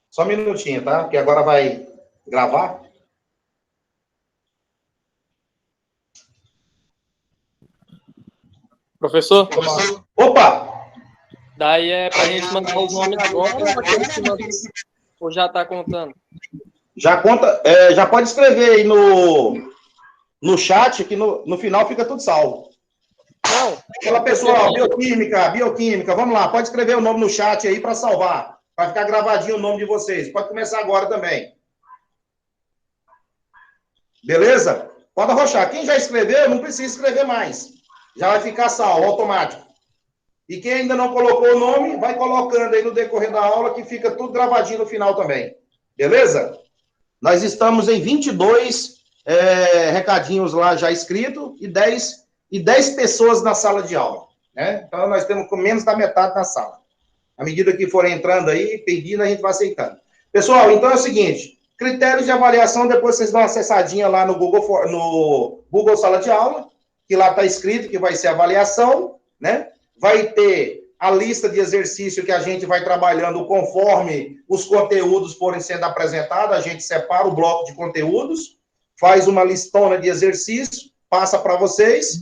Só um minutinho, tá? Porque agora vai gravar. Professor? Opa! Daí é pra gente mandar os nomes agora ou já tá contando? Já conta, já pode escrever aí no chat, que no final fica tudo salvo. Não. Aquela pessoa, bioquímica, vamos lá, pode escrever o nome no chat aí para salvar, para ficar gravadinho o nome de vocês. Pode começar agora também. Beleza? Pode arrochar. Quem já escreveu, não precisa escrever mais. Já vai ficar salvo, automático. E quem ainda não colocou o nome, vai colocando aí no decorrer da aula, que fica tudo gravadinho no final também. Beleza? Nós estamos em 22 recadinhos lá já escritos e 10 pessoas na sala de aula. Né? Então, nós temos com menos da metade na sala. À medida que forem entrando aí, pedindo, a gente vai aceitando. Pessoal, então é o seguinte, critérios de avaliação, depois vocês dão uma acessadinha lá no Google Sala de Aula, que lá está escrito que vai ser avaliação, né? Vai ter a lista de exercício que a gente vai trabalhando conforme os conteúdos forem sendo apresentados, a gente separa o bloco de conteúdos, faz uma listona de exercício, passa para vocês,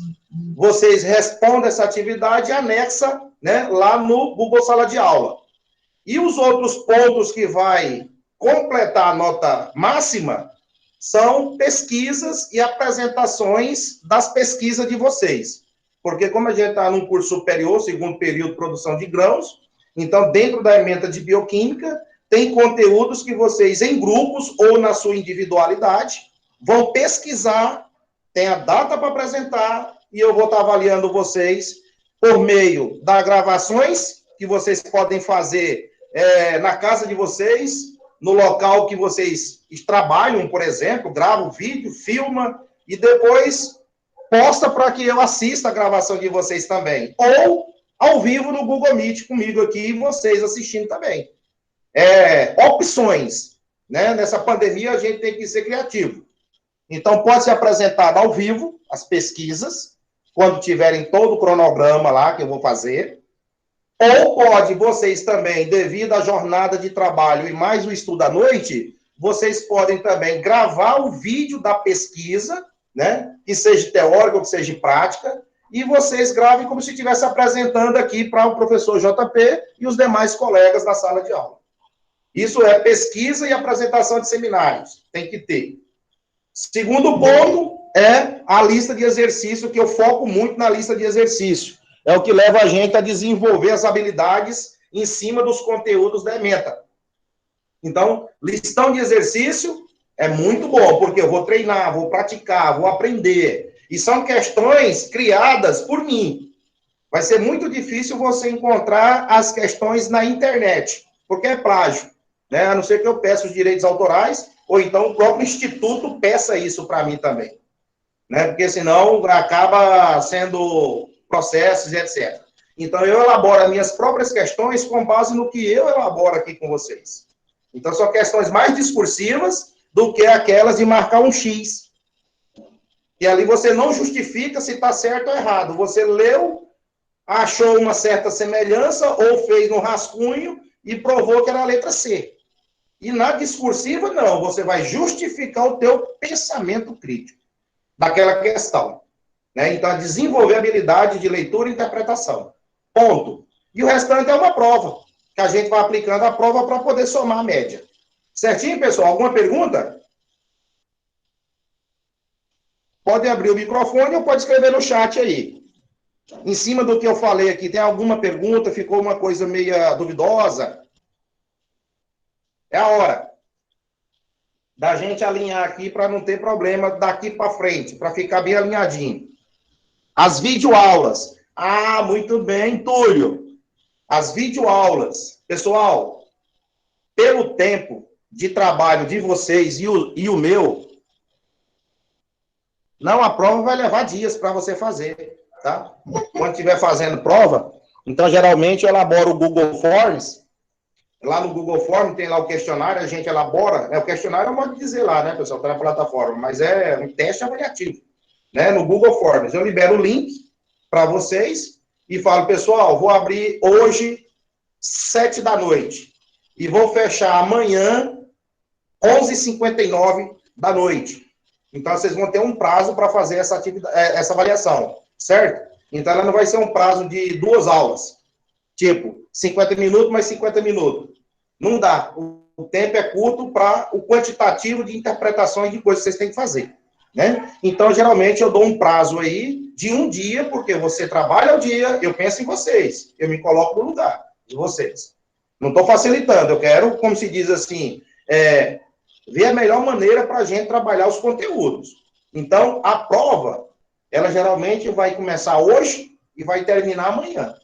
vocês respondem essa atividade e anexa, né, lá no Google Sala de Aula. E os outros pontos que vai completar a nota máxima são pesquisas e apresentações das pesquisas de vocês. Porque como a gente está num curso superior, segundo período de produção de grãos, então dentro da ementa de bioquímica, tem conteúdos que vocês, em grupos ou na sua individualidade, vão pesquisar, tem a data para apresentar, e eu vou estar avaliando vocês por meio das gravações que vocês podem fazer na casa de vocês, no local que vocês trabalham, por exemplo, grava o vídeo, filma, e depois posta para que eu assista a gravação de vocês também. Ou ao vivo no Google Meet comigo aqui e vocês assistindo também. Opções. Né? Nessa pandemia a gente tem que ser criativo. Então pode ser apresentado ao vivo as pesquisas, quando tiverem todo o cronograma lá que eu vou fazer. Ou pode vocês também, devido à jornada de trabalho e mais o estudo à noite, vocês podem também gravar o vídeo da pesquisa, né? Que seja teórica ou que seja prática, e vocês gravem como se estivesse apresentando aqui para o professor JP e os demais colegas na sala de aula. Isso é pesquisa e apresentação de seminários, tem que ter. Segundo ponto é a lista de exercício, que eu foco muito na lista de exercício. É o que leva a gente a desenvolver as habilidades em cima dos conteúdos da ementa. Então, listão de exercício é muito bom, porque eu vou treinar, vou praticar, vou aprender. E são questões criadas por mim. Vai ser muito difícil você encontrar as questões na internet, porque é plágio. Né? A não ser que eu peça os direitos autorais, ou então o próprio Instituto peça isso para mim também. Né? Porque senão acaba sendo processos e etc. Então, eu elaboro as minhas próprias questões com base no que eu elaboro aqui com vocês. Então, são questões mais discursivas do que aquelas de marcar um X. E ali você não justifica se está certo ou errado. Você leu, achou uma certa semelhança, ou fez no rascunho e provou que era a letra C. E na discursiva, não. Você vai justificar o teu pensamento crítico daquela questão. Né? Então, desenvolver a habilidade de leitura e interpretação. Ponto. E o restante é uma prova, que a gente vai aplicando a prova para poder somar a média. Certinho, pessoal? Alguma pergunta? Pode abrir o microfone ou pode escrever no chat aí. Em cima do que eu falei aqui, tem alguma pergunta? Ficou uma coisa meio duvidosa? É a hora da gente alinhar aqui para não ter problema daqui para frente, para ficar bem alinhadinho. As videoaulas. Ah, muito bem, Túlio. As videoaulas. Pessoal, pelo tempo de trabalho de vocês e o meu, não, a prova vai levar dias para você fazer, tá? Quando estiver fazendo prova, então, geralmente, eu elaboro o Google Forms. Lá no Google Forms tem lá o questionário, a gente elabora. O questionário é um modo de dizer lá, né, pessoal, está na plataforma, mas é um teste avaliativo. Né? No Google Forms, eu libero o link para vocês e falo, pessoal, vou abrir hoje, 7 da noite. e vou fechar amanhã, 11h59 da noite. Então, vocês vão ter um prazo para fazer essa avaliação, certo? Então, ela não vai ser um prazo de 2 aulas. Tipo, 50 minutos mais 50 minutos. Não dá. O tempo é curto para o quantitativo de interpretações de coisas que vocês têm que fazer, né? Então, geralmente, eu dou um prazo aí de um dia, porque você trabalha o dia, eu penso em vocês. Eu me coloco no lugar de vocês. Não estou facilitando, eu quero, como se diz assim, ver a melhor maneira para a gente trabalhar os conteúdos. Então, a prova, ela geralmente vai começar hoje e vai terminar amanhã.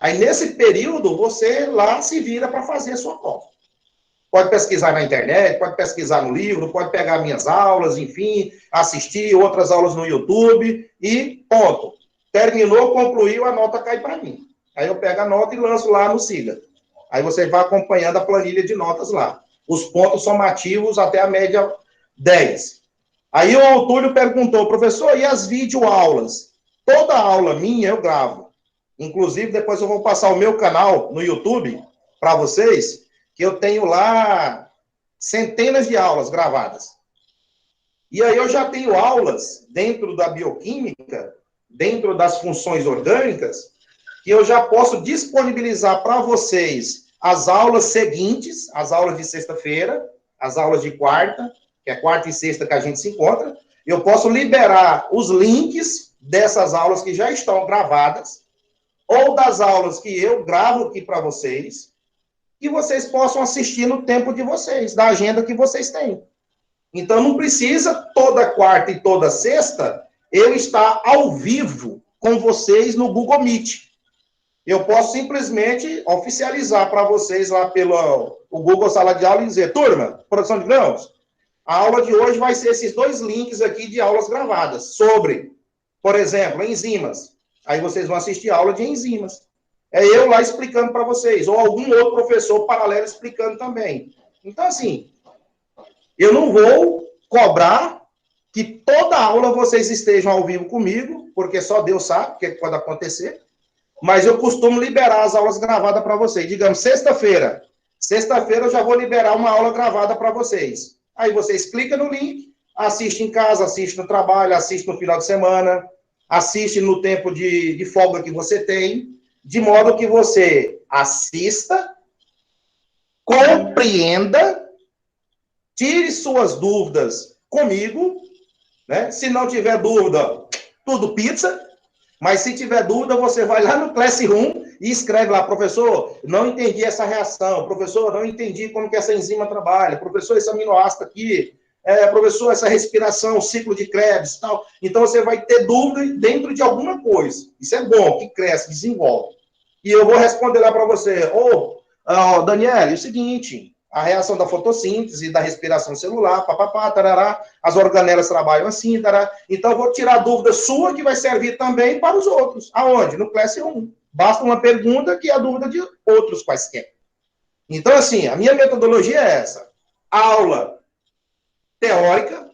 Aí, nesse período, você lá se vira para fazer a sua prova. Pode pesquisar na internet, pode pesquisar no livro, pode pegar minhas aulas, enfim, assistir outras aulas no YouTube e ponto. Terminou, concluiu, a nota cai para mim. Aí eu pego a nota e lanço lá no Siga. Aí você vai acompanhando a planilha de notas lá. Os pontos somativos até a média 10. Aí o Túlio perguntou, professor, e as videoaulas? Toda aula minha eu gravo. Inclusive, depois eu vou passar o meu canal no YouTube para vocês, que eu tenho lá centenas de aulas gravadas. E aí eu já tenho aulas dentro da bioquímica, dentro das funções orgânicas, que eu já posso disponibilizar para vocês as aulas seguintes, as aulas de sexta-feira, as aulas de quarta, que é quarta e sexta que a gente se encontra. Eu posso liberar os links dessas aulas que já estão gravadas, ou das aulas que eu gravo aqui para vocês, que vocês possam assistir no tempo de vocês, da agenda que vocês têm. Então, não precisa toda quarta e toda sexta eu estar ao vivo com vocês no Google Meet. Eu posso simplesmente oficializar para vocês lá pelo o Google Sala de Aula e dizer, turma, produção de grãos, a aula de hoje vai ser esses 2 links aqui de aulas gravadas sobre, por exemplo, enzimas. Aí vocês vão assistir a aula de enzimas. É eu lá explicando para vocês, ou algum outro professor paralelo explicando também. Então, assim, eu não vou cobrar que toda aula vocês estejam ao vivo comigo, porque só Deus sabe o que pode acontecer, mas eu costumo liberar as aulas gravadas para vocês. Digamos, sexta-feira. Sexta-feira eu já vou liberar uma aula gravada para vocês. Aí vocês clicam no link, assiste em casa, assiste no trabalho, assiste no final de semana, assiste no tempo de folga que você tem, de modo que você assista, compreenda, tire suas dúvidas comigo, né? Se não tiver dúvida, tudo pizza. Mas se tiver dúvida, você vai lá no Classroom e escreve lá, professor, não entendi essa reação, professor, não entendi como que essa enzima trabalha, professor, esse aminoácido aqui, professor, essa respiração, ciclo de Krebs e tal. Então, você vai ter dúvida dentro de alguma coisa. Isso é bom, que cresce, desenvolve. E eu vou responder lá para você, Daniel, é o seguinte, a reação da fotossíntese, da respiração celular, papapá, tarará, as organelas trabalham assim, tarará. Então, eu vou tirar a dúvida sua, que vai servir também para os outros. Aonde? No Classroom. Basta uma pergunta que é a dúvida de outros quaisquer. Então, assim, a minha metodologia é essa. Aula teórica,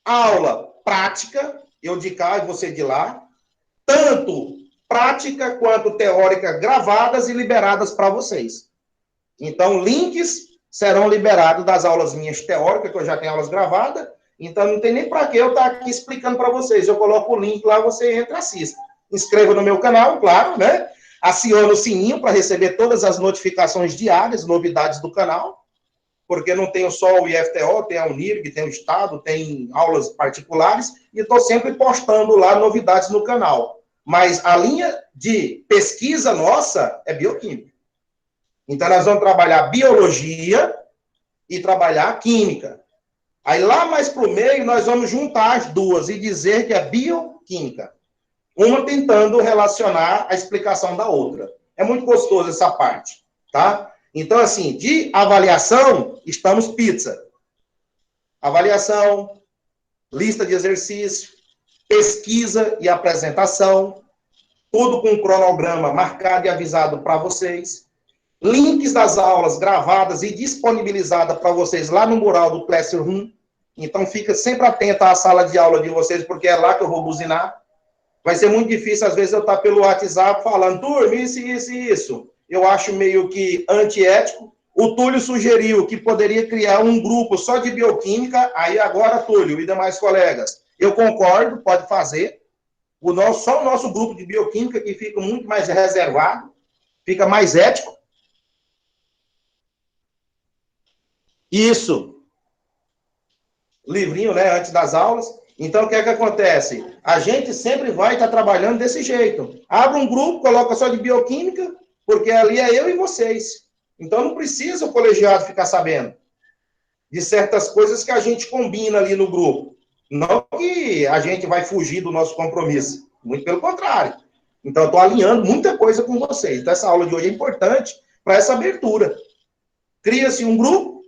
aula prática, eu de cá e você de lá, tanto prática quanto teórica gravadas e liberadas para vocês. Então, links serão liberados das aulas minhas teóricas, que eu já tenho aulas gravadas, então não tem nem para que eu estar aqui explicando para vocês. Eu coloco o link lá, você entra e assista. Inscreva no meu canal, claro, né? Aciona o sininho para receber todas as notificações diárias, novidades do canal, porque não tenho só o IFTO, tem a Unirg, tem o Estado, tem aulas particulares, e estou sempre postando lá novidades no canal. Mas a linha de pesquisa nossa é bioquímica. Então, nós vamos trabalhar biologia e trabalhar química. Aí, lá mais para o meio, nós vamos juntar as duas e dizer que é bioquímica. Uma tentando relacionar a explicação da outra. É muito gostoso essa parte, tá? Então, assim, de avaliação, estamos pizza. Avaliação, lista de exercício, pesquisa e apresentação, tudo com um cronograma marcado e avisado para vocês. Links das aulas gravadas e disponibilizadas para vocês lá no mural do Classroom. Então, fica sempre atento à sala de aula de vocês, porque é lá que eu vou buzinar. Vai ser muito difícil, às vezes, eu estar pelo WhatsApp falando, turma, isso. Eu acho meio que antiético, O Túlio sugeriu que poderia criar um grupo só de bioquímica, aí agora, Túlio e demais colegas, eu concordo, pode fazer. Só o nosso grupo de bioquímica, que fica muito mais reservado, fica mais ético. Isso. Livrinho, né, antes das aulas. Então, o que é que acontece? A gente sempre vai estar trabalhando desse jeito. Abre um grupo, coloca só de bioquímica, porque ali é eu e vocês. Então, não precisa o colegiado ficar sabendo de certas coisas que a gente combina ali no grupo. Não que a gente vai fugir do nosso compromisso. Muito pelo contrário. Então, eu estou alinhando muita coisa com vocês. Então, essa aula de hoje é importante para essa abertura. Cria-se um grupo.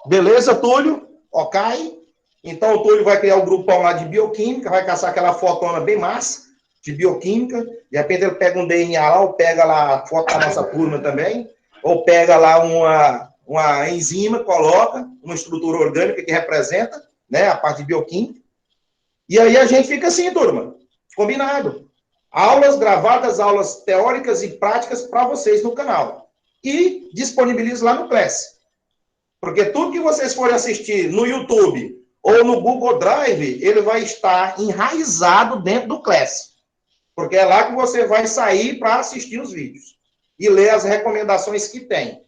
Beleza, Túlio? Ok. Então, o Túlio vai criar o grupão lá de bioquímica, vai caçar aquela fotona bem massa de bioquímica. De repente, ele pega um DNA lá, ou pega lá a foto da nossa turma também, ou pega lá uma enzima, coloca uma estrutura orgânica que representa, né, a parte de bioquímica. E aí a gente fica assim, turma. Combinado. Aulas gravadas, aulas teóricas e práticas para vocês no canal. E disponibilizo lá no Class. Porque tudo que vocês forem assistir no YouTube ou no Google Drive, ele vai estar enraizado dentro do Class. Porque é lá que você vai sair para assistir os vídeos. E ler as recomendações que tem.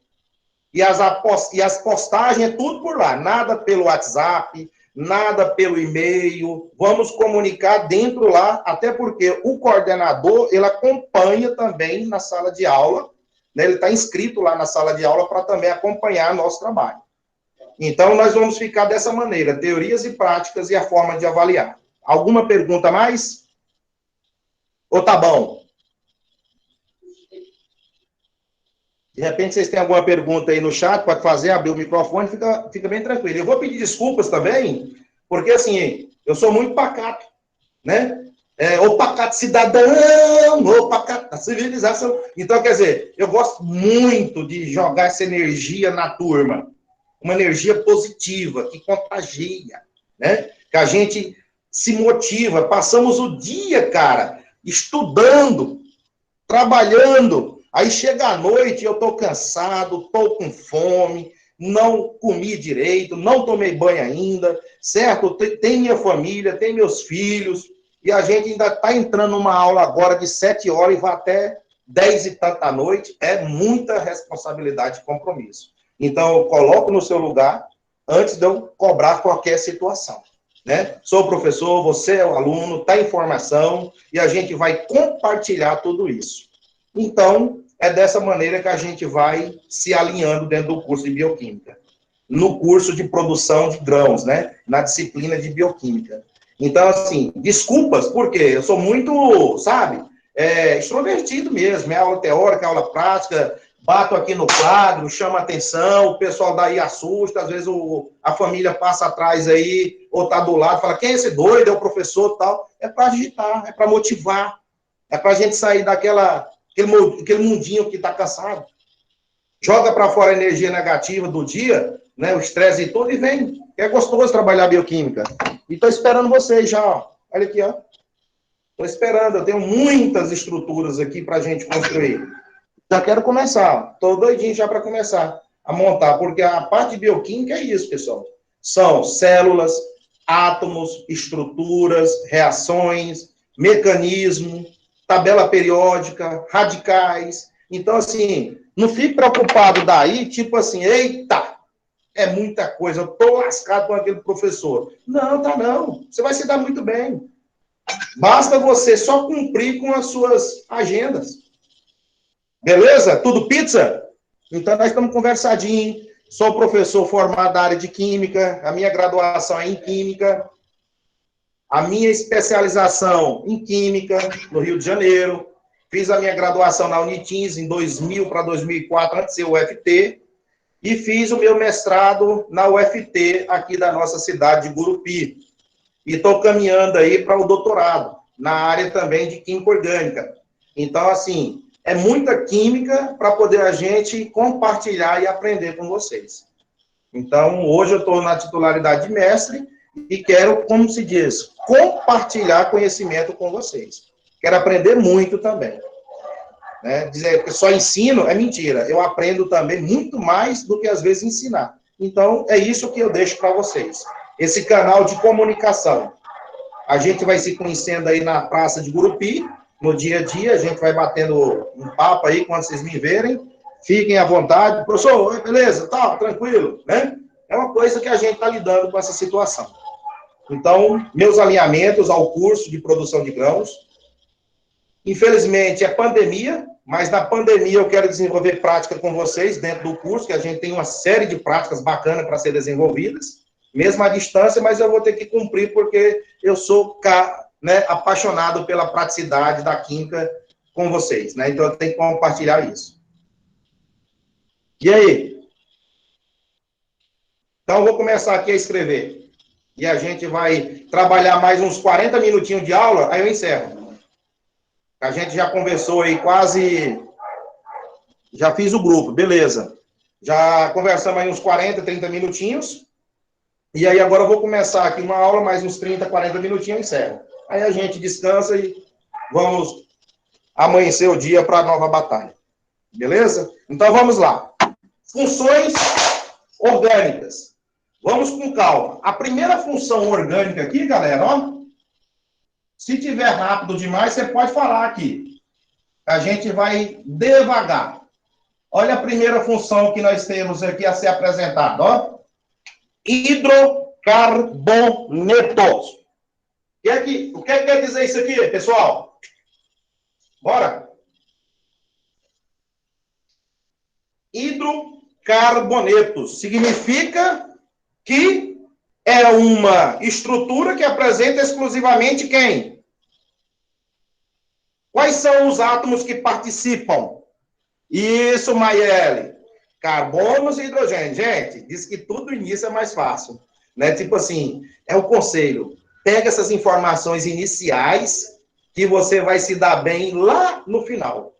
E as postagens é tudo por lá. Nada pelo WhatsApp, nada pelo e-mail. Vamos comunicar dentro lá, até porque o coordenador, ele acompanha também na sala de aula, né? Ele está inscrito lá na sala de aula para também acompanhar nosso trabalho. Então, nós vamos ficar dessa maneira, teorias e práticas e a forma de avaliar. Alguma pergunta a mais? Ou tá bom? De repente, vocês têm alguma pergunta aí no chat, pode fazer, abrir o microfone, fica bem tranquilo. Eu vou pedir desculpas também, porque, assim, eu sou muito pacato, né? O pacato cidadão, o pacato da civilização. Então, quer dizer, eu gosto muito de jogar essa energia na turma. Uma energia positiva, que contagia, né? Que a gente se motiva. Passamos o dia, cara, estudando, trabalhando. Aí chega a noite, eu tô cansado, tô com fome, não comi direito, não tomei banho ainda, certo? Tem minha família, tem meus filhos, e a gente ainda está entrando numa aula agora de 7 horas e vai até 10 e tanta da noite. É muita responsabilidade e compromisso. Então, eu coloco no seu lugar antes de eu cobrar qualquer situação, né? Sou professor, você é o aluno, está em formação, e a gente vai compartilhar tudo isso. Então, é dessa maneira que a gente vai se alinhando dentro do curso de bioquímica. No curso de produção de grãos, né? Na disciplina de bioquímica. Então, assim, desculpas, porque eu sou muito, sabe, extrovertido mesmo. É aula teórica, aula prática, bato aqui no quadro, chama atenção, o pessoal daí assusta, às vezes a família passa atrás aí, ou tá do lado, fala, quem é esse doido? É o professor e tal. É para agitar, é para motivar, é para a gente sair aquele mundinho que está cansado. Joga para fora a energia negativa do dia, né, o estresse e tudo, e vem. É gostoso trabalhar bioquímica. E estou esperando vocês já, ó. Olha aqui, ó. Estou esperando, eu tenho muitas estruturas aqui para a gente construir. Já quero começar, estou doidinho já para começar a montar, porque a parte de bioquímica é isso, pessoal. São células, átomos, estruturas, reações, mecanismo, tabela periódica, radicais. Então, assim, não fique preocupado daí, tipo assim, eita, é muita coisa, eu estou lascado com aquele professor. Não, tá não. Você vai se dar muito bem. Basta você só cumprir com as suas agendas. Beleza? Tudo pizza? Então, nós estamos conversadinho. Sou professor formado na área de Química. A minha graduação é em Química. A minha especialização em Química, no Rio de Janeiro. Fiz a minha graduação na Unitins em 2000 para 2004, antes de ser UFT. E fiz o meu mestrado na UFT, aqui da nossa cidade de Gurupi. E estou caminhando aí para o doutorado, na área também de Química Orgânica. Então, assim, é muita química para poder a gente compartilhar e aprender com vocês. Então, hoje eu estou na titularidade de mestre e quero, como se diz, compartilhar conhecimento com vocês. Quero aprender muito também. né? Dizer que só ensino é mentira. Eu aprendo também muito mais do que, às vezes, ensinar. Então, é isso que eu deixo para vocês. Esse canal de comunicação. A gente vai se conhecendo aí na Praça de Gurupi, no dia a dia, a gente vai batendo um papo aí quando vocês me verem. Fiquem à vontade. Professor, beleza? Tá, tranquilo, né? É uma coisa que a gente está lidando com essa situação. Então, meus alinhamentos ao curso de produção de grãos. Infelizmente, é pandemia, mas na pandemia eu quero desenvolver prática com vocês dentro do curso, que a gente tem uma série de práticas bacanas para ser desenvolvidas, mesmo à distância, mas eu vou ter que cumprir porque eu sou, né, apaixonado pela praticidade da química com vocês, né? Então eu tenho que compartilhar isso. E aí? Então eu vou começar aqui a escrever. E a gente vai trabalhar mais uns 40 minutinhos de aula, aí eu encerro. A gente já conversou aí quase... Já fiz o grupo, beleza. Já conversamos aí uns 40, 30 minutinhos. E aí agora eu vou começar aqui uma aula, mais uns 30, 40 minutinhos e encerro. Aí a gente descansa e vamos amanhecer o dia para a nova batalha. Beleza? Então vamos lá. Funções orgânicas. Vamos com calma. A primeira função orgânica aqui, galera, ó. Se tiver rápido demais, você pode falar aqui. A gente vai devagar. Olha a primeira função que nós temos aqui a ser apresentada, ó. Hidrocarbonetos. O que quer dizer isso aqui, pessoal? Bora. Hidrocarbonetos significa que é uma estrutura que apresenta exclusivamente quem? Quais são os átomos que participam? Isso, Maiele. Carbonos e hidrogênio. Gente, diz que tudo no início é mais fácil. Né? Tipo assim, é o conselho. Pega essas informações iniciais que você vai se dar bem lá no final.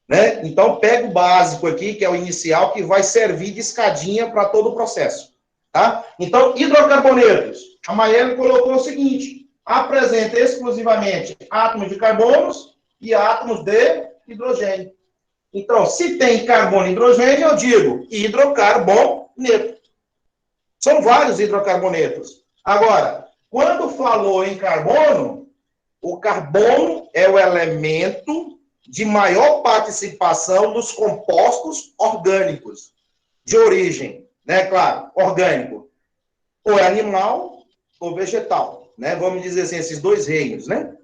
Né? Então, pega o básico aqui, que é o inicial, que vai servir de escadinha para todo o processo. Tá? Então, hidrocarbonetos. A Maiele colocou o seguinte: apresenta exclusivamente átomos de carbonos e átomos de hidrogênio. Então, se tem carbono e hidrogênio, eu digo hidrocarboneto. São vários hidrocarbonetos. Agora, quando falou em carbono, o carbono é o elemento de maior participação dos compostos orgânicos, de origem, né? Claro, orgânico. Ou é animal ou vegetal, né? Vamos dizer assim, esses dois reinos, né?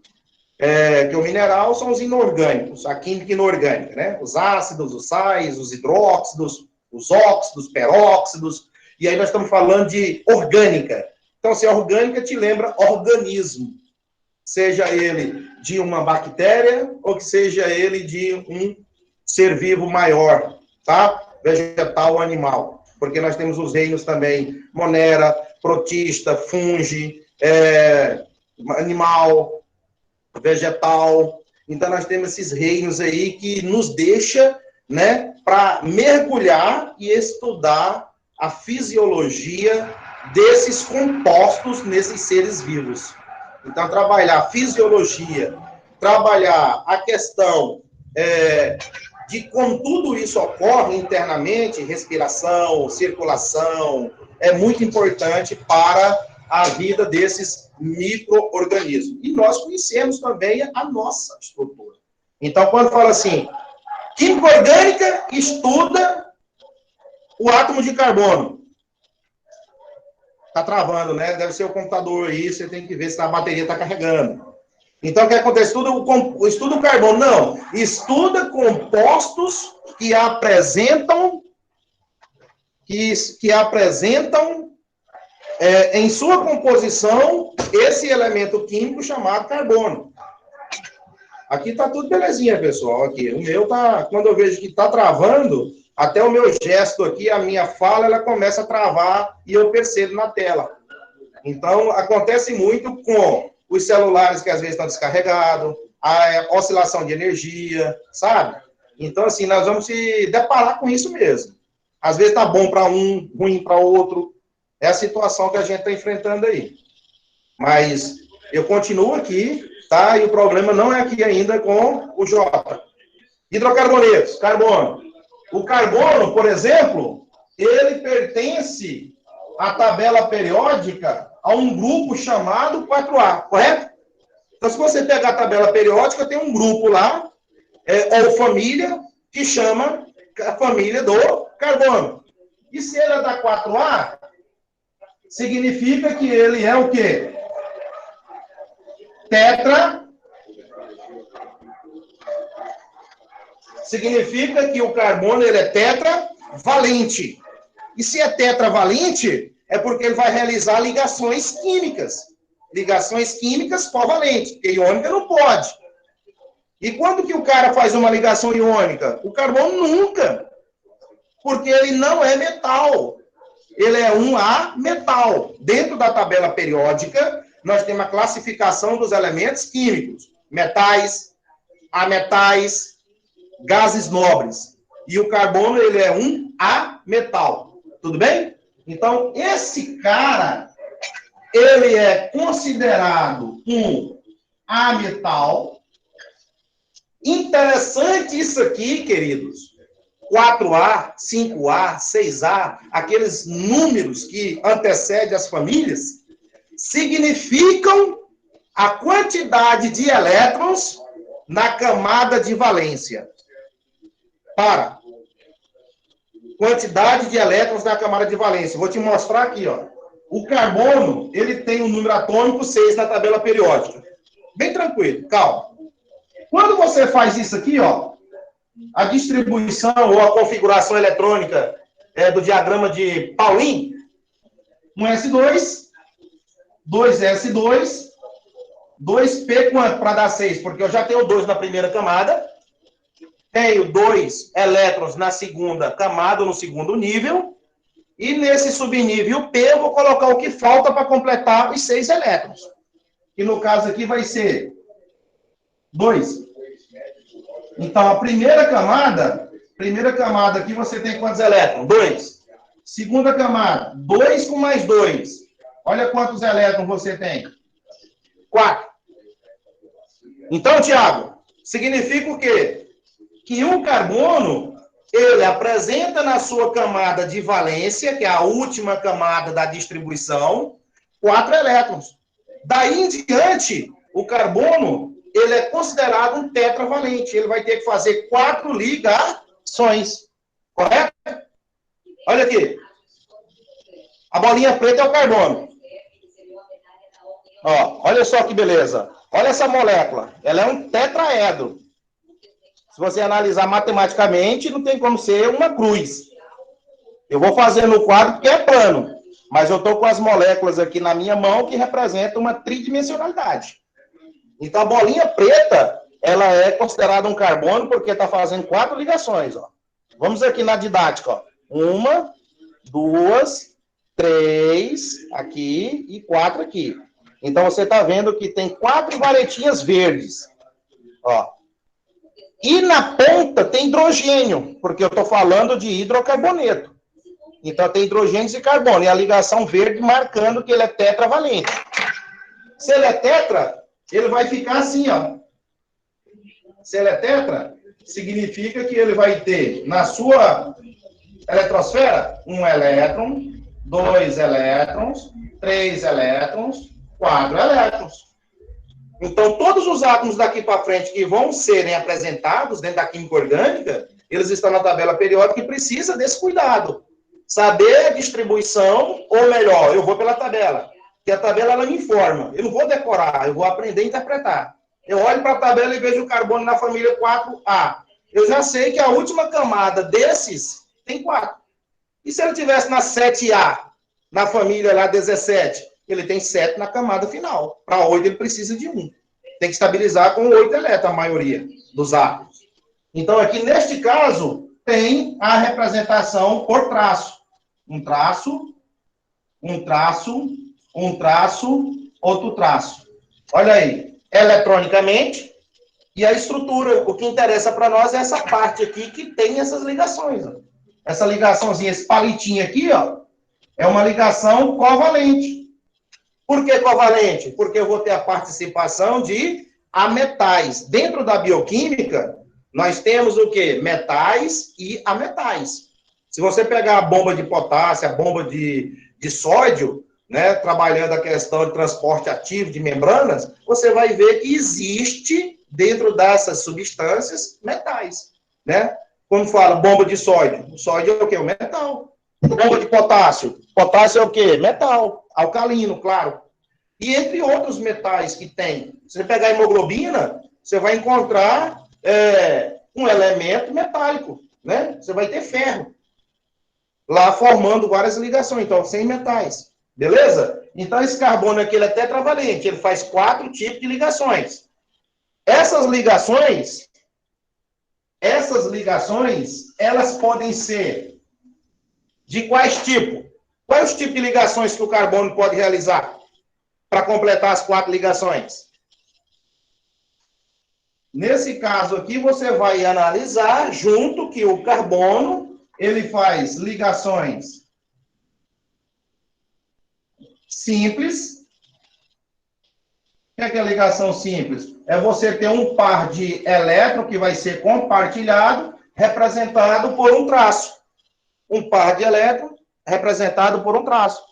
Que o mineral são os inorgânicos, a química inorgânica, né? Os ácidos, os sais, os hidróxidos, os óxidos, peróxidos, e aí nós estamos falando de orgânica. Então, se é orgânica, te lembra organismo, seja ele de uma bactéria ou que seja ele de um ser vivo maior, tá? Vegetal ou animal, porque nós temos os reinos também, monera, protista, fungi, animal, vegetal. Então, nós temos esses reinos aí que nos deixa, né, para mergulhar e estudar a fisiologia desses compostos nesses seres vivos. Então, trabalhar a fisiologia, trabalhar a questão de como tudo isso ocorre internamente, respiração, circulação, é muito importante para a vida desses micro-organismos. E nós conhecemos também a nossa estrutura. Então, quando fala assim, química orgânica estuda o átomo de carbono. Está travando, né? Deve ser o computador aí, você tem que ver se a bateria está carregando. Então, o que acontece? Estuda o carbono. Não, estuda compostos que apresentam em sua composição esse elemento químico chamado carbono. Aqui está tudo belezinha, pessoal. Aqui. O meu tá, quando eu vejo que está travando, até o meu gesto aqui, a minha fala, ela começa a travar e eu percebo na tela. Então, acontece muito com os celulares que às vezes estão descarregados, a oscilação de energia, sabe? Então, assim, nós vamos se deparar com isso mesmo. Às vezes está bom para um, ruim para outro. É a situação que a gente está enfrentando aí. Mas eu continuo aqui, tá? E o problema não é aqui ainda com o Jota. Hidrocarbonetos, carbono. O carbono, por exemplo, ele pertence à tabela periódica a um grupo chamado 4A, correto? Então, se você pegar a tabela periódica, tem um grupo lá, ou família, que chama a família do carbono. E se ele é da 4A, significa que ele é o quê? Significa que o carbono ele é tetravalente. E se é tetravalente, é porque ele vai realizar ligações químicas. Ligações químicas covalentes, porque iônica não pode. E quando que o cara faz uma ligação iônica? O carbono nunca. Porque ele não é metal. Ele é um ametal. Dentro da tabela periódica, nós temos a classificação dos elementos químicos. Metais, ametais, gases nobres. E o carbono, ele é um ametal. Tudo bem? Então, esse cara, ele é considerado um ametal. Interessante isso aqui, queridos. 4A, 5A, 6A, aqueles números que antecedem as famílias, significam a quantidade de elétrons na camada de valência. Para. Quantidade de elétrons na camada de valência. Vou te mostrar aqui, ó. O carbono, ele tem um número atômico 6 na tabela periódica. Bem tranquilo, calma. Quando você faz isso aqui, ó, a distribuição ou a configuração eletrônica do diagrama de Pauling, um S2, 2S2, 2P quanto para dar 6? Porque eu já tenho 2 na primeira camada, tenho 2 elétrons na segunda camada, no segundo nível, e nesse subnível P eu vou colocar o que falta para completar os 6 elétrons. Que no caso aqui vai ser 2. Então, a primeira camada aqui você tem quantos elétrons? 2. Segunda camada, 2 com mais 2. Olha quantos elétrons você tem. 4. Então, Tiago, significa o quê? Que o carbono, ele apresenta na sua camada de valência, que é a última camada da distribuição, 4 elétrons. Daí em diante, o carbono, ele é considerado um tetravalente. Ele vai ter que fazer 4 ligações. Correto? Olha aqui. A bolinha preta é o carbono. Ó, olha só que beleza. Olha essa molécula. Ela é um tetraedro. Se você analisar matematicamente, não tem como ser uma cruz. Eu vou fazer no quadro porque é plano. Mas eu estou com as moléculas aqui na minha mão que representam uma tridimensionalidade. Então, a bolinha preta, ela é considerada um carbono porque está fazendo 4 ligações. Ó. Vamos aqui na didática. Ó. 1, 2, 3 aqui e 4 aqui. Então, você está vendo que tem 4 varetinhas verdes. Ó. E na ponta tem hidrogênio, porque eu estou falando de hidrocarboneto. Então, tem hidrogênios e carbono. E a ligação verde marcando que ele é tetravalente. Se ele é tetra, ele vai ficar assim, ó. Se ele é tetra, significa que ele vai ter na sua eletrosfera 1 elétron, 2 elétrons, 3 elétrons, 4 elétrons. Então, todos os átomos daqui para frente que vão serem apresentados dentro da química orgânica, eles estão na tabela periódica e precisa desse cuidado. Saber a distribuição, ou melhor, eu vou pela tabela. Porque a tabela, ela me informa. Eu não vou decorar, eu vou aprender a interpretar. Eu olho para a tabela e vejo o carbono na família 4A. Eu já sei que a última camada desses tem 4. E se ele tivesse na 7A, na família lá 17, ele tem 7 na camada final. Para 8 ele precisa de 1. Tem que estabilizar com 8 elétrons, a maioria dos átomos. Então, aqui neste caso, tem a representação por traço. Um traço, um traço, um traço, outro traço. Olha aí, eletronicamente, e a estrutura. O que interessa para nós é essa parte aqui que tem essas ligações. Ó. Essa ligaçãozinha, esse palitinho aqui, ó, é uma ligação covalente. Por que covalente? Porque eu vou ter a participação de ametais. Dentro da bioquímica, nós temos o quê? Metais e ametais. Se você pegar a bomba de potássio, a bomba de sódio, né, trabalhando a questão de transporte ativo de membranas, você vai ver que existe, dentro dessas substâncias, metais, né? Quando fala bomba de sódio, o sódio é o quê? O metal. Bomba de potássio, potássio é o quê? Metal, alcalino, claro. E entre outros metais que tem, se você pegar a hemoglobina, você vai encontrar um elemento metálico, né? Você vai ter ferro lá formando várias ligações, então, sem metais. Beleza? Então, esse carbono aqui, ele é tetravalente, ele faz 4 tipos de ligações. Essas ligações, elas podem ser de quais tipos? Quais os tipos de ligações que o carbono pode realizar para completar as 4 ligações? Nesse caso aqui, você vai analisar junto que o carbono, ele faz ligações simples. O que é ligação simples? É você ter um par de elétrons que vai ser compartilhado, representado por um traço. Um par de elétrons representado por um traço.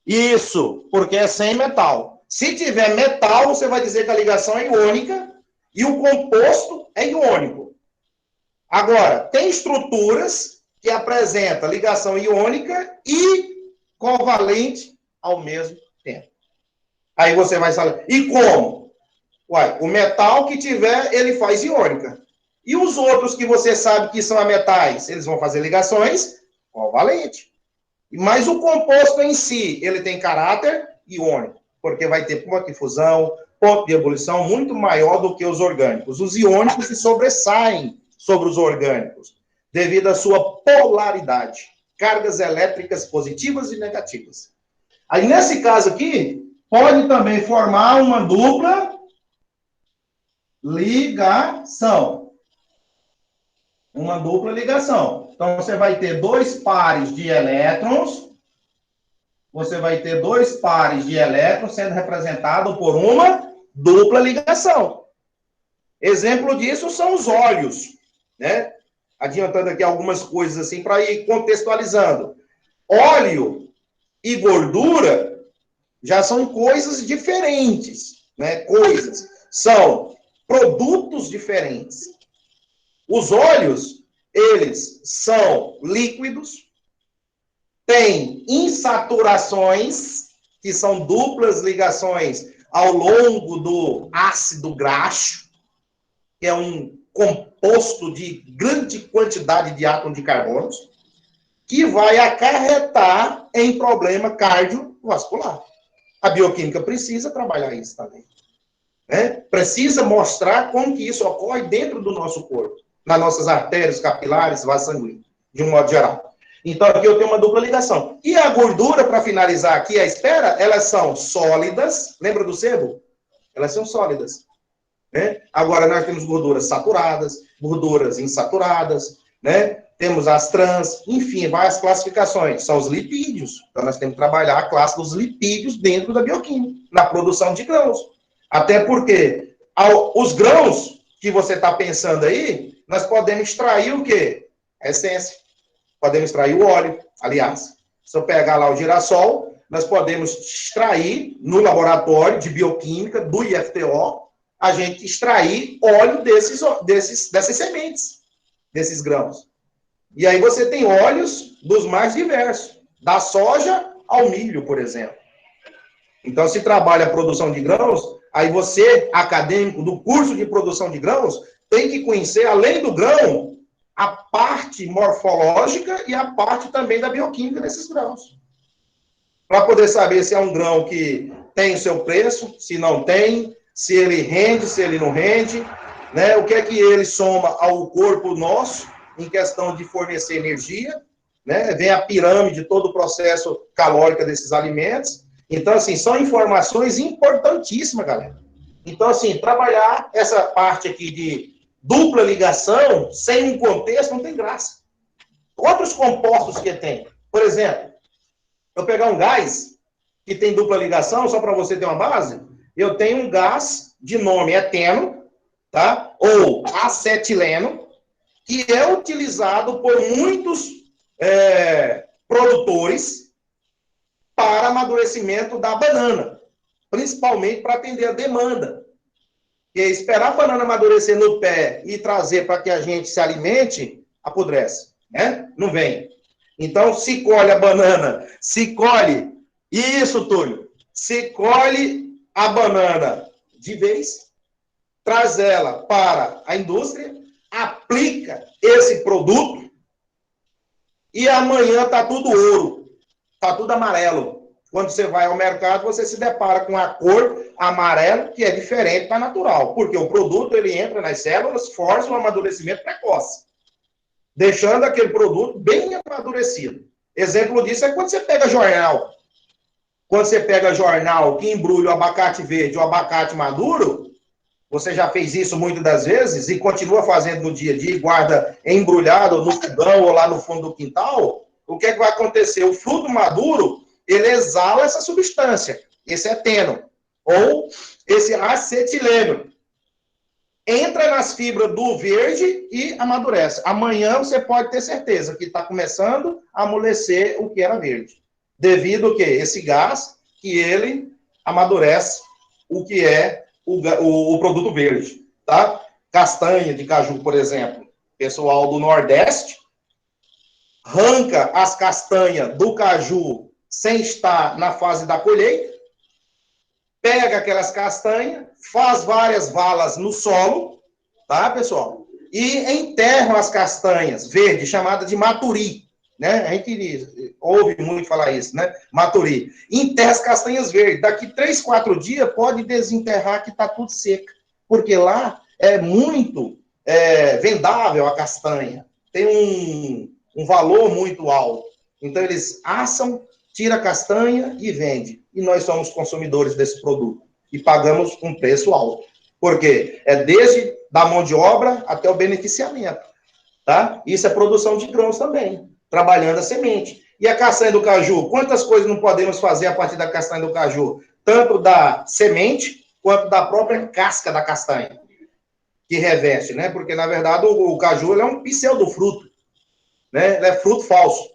Isso, porque é sem metal. Se tiver metal, você vai dizer que a ligação é iônica e o composto é iônico. Agora, tem estruturas que apresentam ligação iônica e covalente ao mesmo tempo. Aí você vai falar, e como? Uai, o metal que tiver, ele faz iônica. E os outros que você sabe que são ametais, eles vão fazer ligações covalentes. Mas o composto em si, ele tem caráter iônico, porque vai ter ponto de fusão, ponto de ebulição muito maior do que os orgânicos. Os iônicos se sobressaem sobre os orgânicos, devido à sua polaridade, cargas elétricas positivas e negativas. Aí, nesse caso aqui, pode também formar uma dupla ligação. Uma dupla ligação. Então, você vai ter 2 pares de elétrons. Você vai ter 2 pares de elétrons sendo representados por uma dupla ligação. Exemplo disso são os óleos, né? Adiantando aqui algumas coisas assim para ir contextualizando. Óleo e gordura já são coisas diferentes, né? São produtos diferentes. Os óleos, eles são líquidos, têm insaturações, que são duplas ligações ao longo do ácido graxo, que é um composto de grande quantidade de átomos de carbono, que vai acarretar em problema cardiovascular. A bioquímica precisa trabalhar isso também. Né? Precisa mostrar como que isso ocorre dentro do nosso corpo, nas nossas artérias, capilares, vasos sanguíneos, de um modo geral. Então, aqui eu tenho uma dupla ligação. E a gordura, para finalizar aqui a espera, elas são sólidas. Lembra do sebo? Elas são sólidas. Né? Agora, nós temos gorduras saturadas, gorduras insaturadas, né? Temos as trans, enfim, várias classificações. São os lipídios. Então, nós temos que trabalhar a classe dos lipídios dentro da bioquímica, na produção de grãos. Até porque os grãos que você está pensando aí, nós podemos extrair o quê? A essência. Podemos extrair o óleo. Aliás, se eu pegar lá o girassol, nós podemos extrair no laboratório de bioquímica do IFTO, a gente extrair óleo dessas sementes, desses grãos. E aí você tem óleos dos mais diversos, da soja ao milho, por exemplo. Então, se trabalha a produção de grãos, aí você, acadêmico do curso de produção de grãos, tem que conhecer, além do grão, a parte morfológica e a parte também da bioquímica desses grãos. Para poder saber se é um grão que tem o seu preço, se não tem, se ele rende, se ele não rende, né? O que é que ele soma ao corpo nosso, em questão de fornecer energia, né? Vem a pirâmide, todo o processo calórico desses alimentos. Então, assim, são informações importantíssimas, galera. Então, assim, trabalhar essa parte aqui de dupla ligação, sem um contexto, não tem graça. Outros compostos que tem, por exemplo, eu pegar um gás que tem dupla ligação, só para você ter uma base, eu tenho um gás de nome eteno, tá? Ou acetileno, que é utilizado por muitos produtores para amadurecimento da banana, principalmente para atender a demanda. Porque esperar a banana amadurecer no pé e trazer para que a gente se alimente, apodrece, né? Não vem. Então, se colhe a banana, se colhe, isso, Túlio, se colhe a banana de vez, traz ela para a indústria, aplica esse produto e amanhã está tudo ouro, está tudo amarelo. Quando você vai ao mercado, você se depara com a cor amarela, que é diferente da natural, porque o produto ele entra nas células, força o amadurecimento precoce, deixando aquele produto bem amadurecido. Exemplo disso é quando você pega jornal. Quando você pega jornal que embrulha o abacate verde, o abacate maduro, você já fez isso muitas das vezes e continua fazendo no dia a dia, guarda embrulhado no fogão ou lá no fundo do quintal, o que é que vai acontecer? O fruto maduro, ele exala essa substância, esse eteno, ou esse acetileno. Entra nas fibras do verde e amadurece. Amanhã você pode ter certeza que está começando a amolecer o que era verde. Devido ao quê? Esse gás que ele amadurece o que é o produto verde, tá? Castanha de caju, por exemplo. Pessoal do Nordeste arranca as castanhas do caju sem estar na fase da colheita, pega aquelas castanhas, faz várias valas no solo, tá, pessoal? E enterram as castanhas verdes, chamada de maturi, né? A gente ouve muito falar isso, né? Maturi. Enterra as castanhas verdes. Daqui 3, 4 dias, pode desenterrar que está tudo seco. Porque lá é muito vendável a castanha. Tem um valor muito alto. Então, eles assam, tira a castanha e vende. E nós somos consumidores desse produto. E pagamos um preço alto. Por quê? É desde da mão de obra até o beneficiamento. Tá? Isso é produção de grãos também, trabalhando a semente. E a castanha do caju? Quantas coisas não podemos fazer a partir da castanha do caju? Tanto da semente, quanto da própria casca da castanha, que reveste, né? Porque, na verdade, o caju ele é um pseudofruto, né? Ele é fruto falso.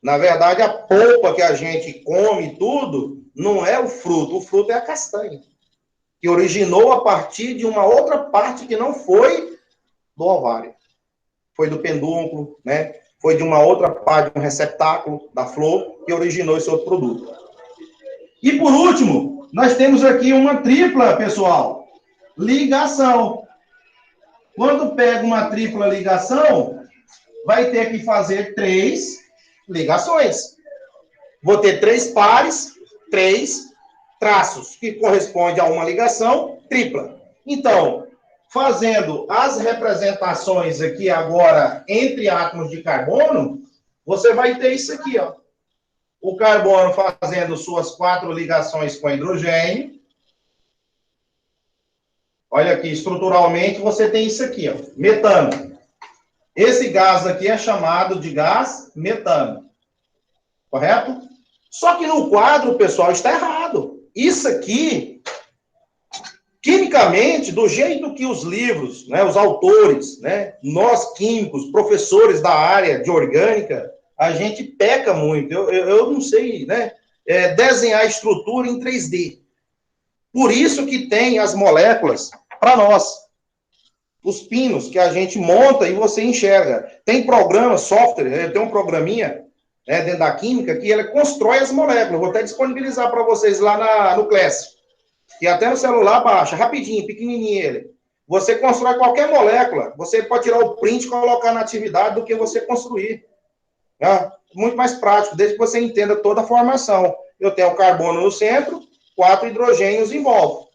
Na verdade, a polpa que a gente come tudo, não é o fruto é a castanha, que originou a partir de uma outra parte que não foi do ovário. Foi do pedúnculo, né? Foi de uma outra parte, um receptáculo da flor, que originou esse outro produto. E, por último, nós temos aqui uma tripla, pessoal, ligação. Quando pega uma tripla ligação, vai ter que fazer 3 ligações. Vou ter 3 pares, 3 traços, que corresponde a uma ligação tripla. Então, fazendo as representações aqui agora entre átomos de carbono, você vai ter isso aqui, ó. O carbono fazendo suas 4 ligações com hidrogênio. Olha aqui, estruturalmente você tem isso aqui, ó, metano. Esse gás aqui é chamado de gás metano. Correto? Só que no quadro, pessoal, está errado. Isso aqui, quimicamente, do jeito que os livros, né, os autores, né, nós químicos, professores da área de orgânica, a gente peca muito. Eu não sei, né, desenhar estrutura em 3D. Por isso que tem as moléculas para nós. Os pinos que a gente monta e você enxerga. Tem programa, software, tem um programinha dentro da química que ele constrói as moléculas. Vou até disponibilizar para vocês lá no Class. E até no celular baixa, rapidinho, pequenininho ele. Você constrói qualquer molécula. Você pode tirar o print e colocar na atividade do que você construir. Né? Muito mais prático, desde que você entenda toda a formação. Eu tenho o carbono no centro, 4 hidrogênios em volta.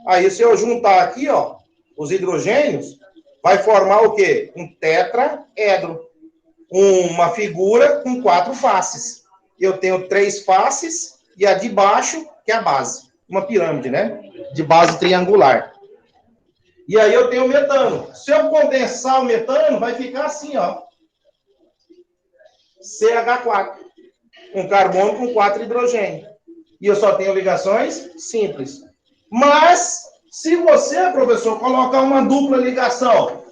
Aí, se eu juntar aqui, ó, os hidrogênios, vai formar o quê? Um tetraedro. Uma figura com 4 faces. Eu tenho 3 faces e a de baixo, que é a base. Uma pirâmide, né? De base triangular. E aí eu tenho o metano. Se eu condensar o metano, vai ficar assim, ó. CH4. Um carbono com 4 hidrogênios. E eu só tenho ligações simples. Mas, se você, professor, colocar uma dupla ligação,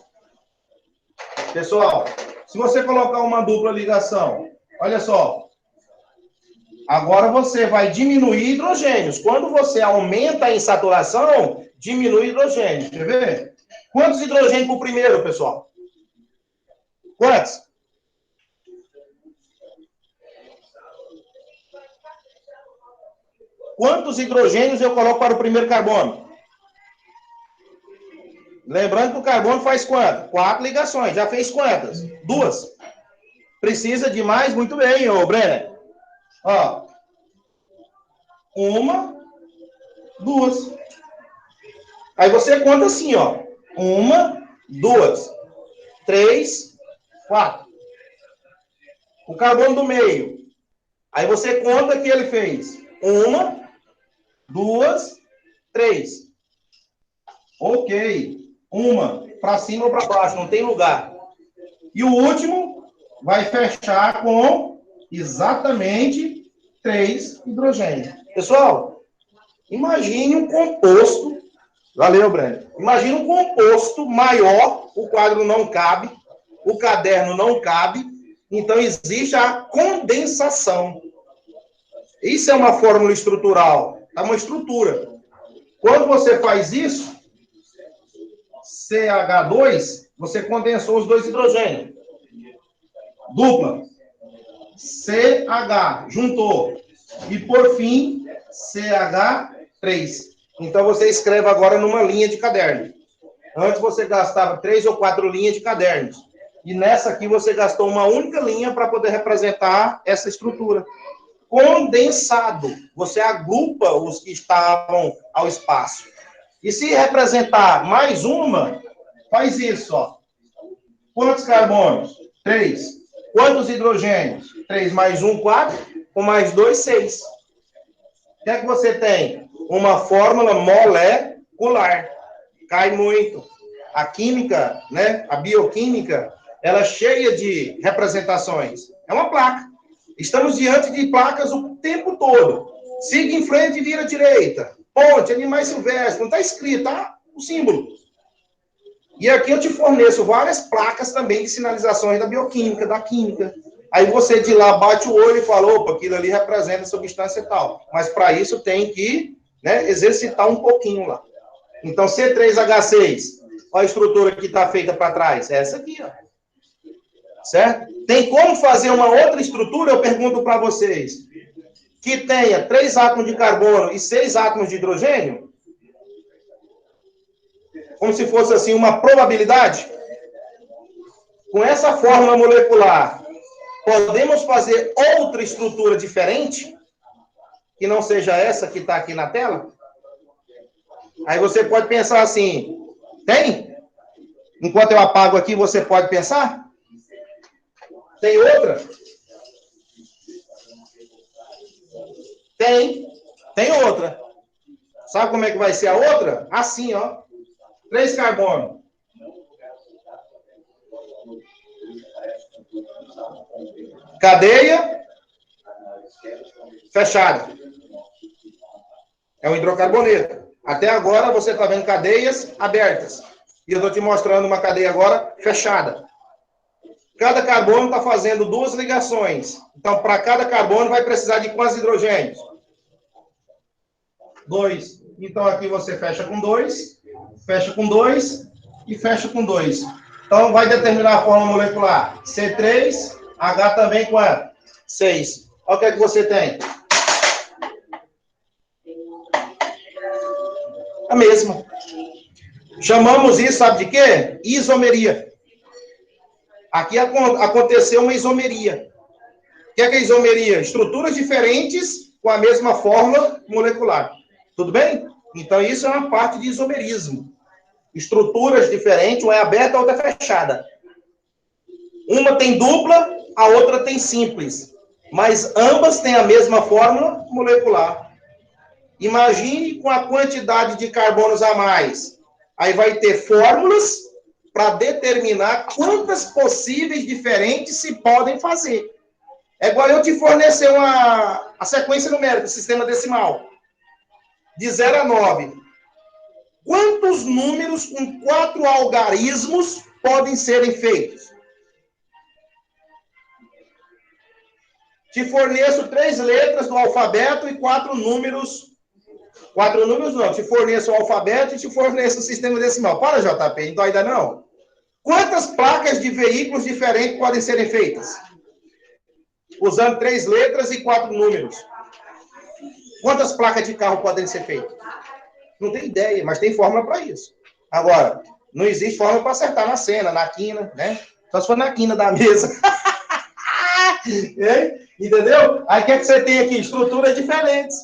Pessoal, se você colocar uma dupla ligação, olha só. Agora você vai diminuir hidrogênios. Quando você aumenta a insaturação, diminui hidrogênio. Quer ver? Quantos hidrogênios para o primeiro, pessoal? Quantos? Quantos hidrogênios eu coloco para o primeiro carbono? Lembrando que o carbono faz quanto? 4 ligações. Já fez quantas? 2. Precisa de mais? Muito bem, ô Brenner. Ó. 1, 2. Aí você conta assim, ó. 1, 2, 3, 4. O carbono do meio. Aí você conta que ele fez 1, 2, 3. Ok. 1 para cima ou para baixo, não tem lugar. E o último vai fechar com exatamente 3 hidrogênios. Pessoal, imagine um composto. Valeu, Breno. Imagine um composto maior, o quadro não cabe, o caderno não cabe, então existe a condensação. Isso é uma fórmula estrutural, é uma estrutura. Quando você faz isso, CH2, você condensou os 2 hidrogênios. Dupla. CH, juntou. E, por fim, CH3. Então, você escreve agora numa linha de caderno. Antes, você gastava 3 ou 4 linhas de cadernos. E nessa aqui, você gastou uma única linha para poder representar essa estrutura. Condensado. Você agrupa os que estavam ao espaço. E se representar mais uma, faz isso, ó. Quantos carbonos? 3. Quantos hidrogênios? 3 mais 1, 4. Com mais 2, 6. O que é que você tem? Uma fórmula molecular. Cai muito. A química, né? A bioquímica, ela é cheia de representações. É uma placa. Estamos diante de placas o tempo todo. Siga em frente e vira à direita. Ponte, animais silvestres. Não está escrito, tá? O símbolo. E aqui eu te forneço várias placas também de sinalizações da bioquímica, da química. Aí você de lá bate o olho e fala, opa, aquilo ali representa substância tal. Mas para isso tem que, né, exercitar um pouquinho lá. Então, C3H6, olha a estrutura que está feita para trás. É essa aqui, ó. Certo? Tem como fazer uma outra estrutura, eu pergunto para vocês, que tenha 3 átomos de carbono e 6 átomos de hidrogênio? Como se fosse assim uma probabilidade? Com essa fórmula molecular, podemos fazer outra estrutura diferente? Que não seja essa que está aqui na tela? Aí você pode pensar assim, tem? Enquanto eu apago aqui, você pode pensar? Tem outra? Tem outra. Sabe como é que vai ser a outra? Assim, ó. 3 carbonos. Cadeia fechada. É um hidrocarboneto. Até agora você está vendo cadeias abertas. E eu estou te mostrando uma cadeia agora fechada. Cada carbono está fazendo 2 ligações. Então, para cada carbono vai precisar de quantos hidrogênios? 2. Então, aqui você fecha com 2, fecha com 2 e fecha com 2. Então, vai determinar a forma molecular. C3, H também quanto? 6. Olha o que é que você tem. A mesma. Chamamos isso, sabe de quê? Isomeria. Aqui aconteceu uma isomeria. O que é isomeria? Estruturas diferentes com a mesma fórmula molecular. Tudo bem? Então, isso é uma parte de isomerismo. Estruturas diferentes, uma é aberta, a outra é fechada. Uma tem dupla, a outra tem simples. Mas ambas têm a mesma fórmula molecular. Imagine com a quantidade de carbonos a mais. Aí vai ter fórmulas para determinar quantas possíveis diferentes se podem fazer. É igual eu te fornecer a sequência numérica, o sistema decimal. De 0 a 9. Quantos números com 4 algarismos podem serem feitos? te forneço 3 letras do alfabeto e 4 números. 4 números não, te forneço o alfabeto e te forneço o sistema decimal. Para, JP, então ainda não. Quantas placas de veículos diferentes podem serem feitas? Usando 3 letras e 4 números. Quantas placas de carro podem ser feitas? Não tem ideia, mas tem fórmula para isso. Agora, não existe fórmula para acertar na cena, na quina, né? Só se for na quina da mesa. Entendeu? Aí o que você tem aqui? Estruturas diferentes.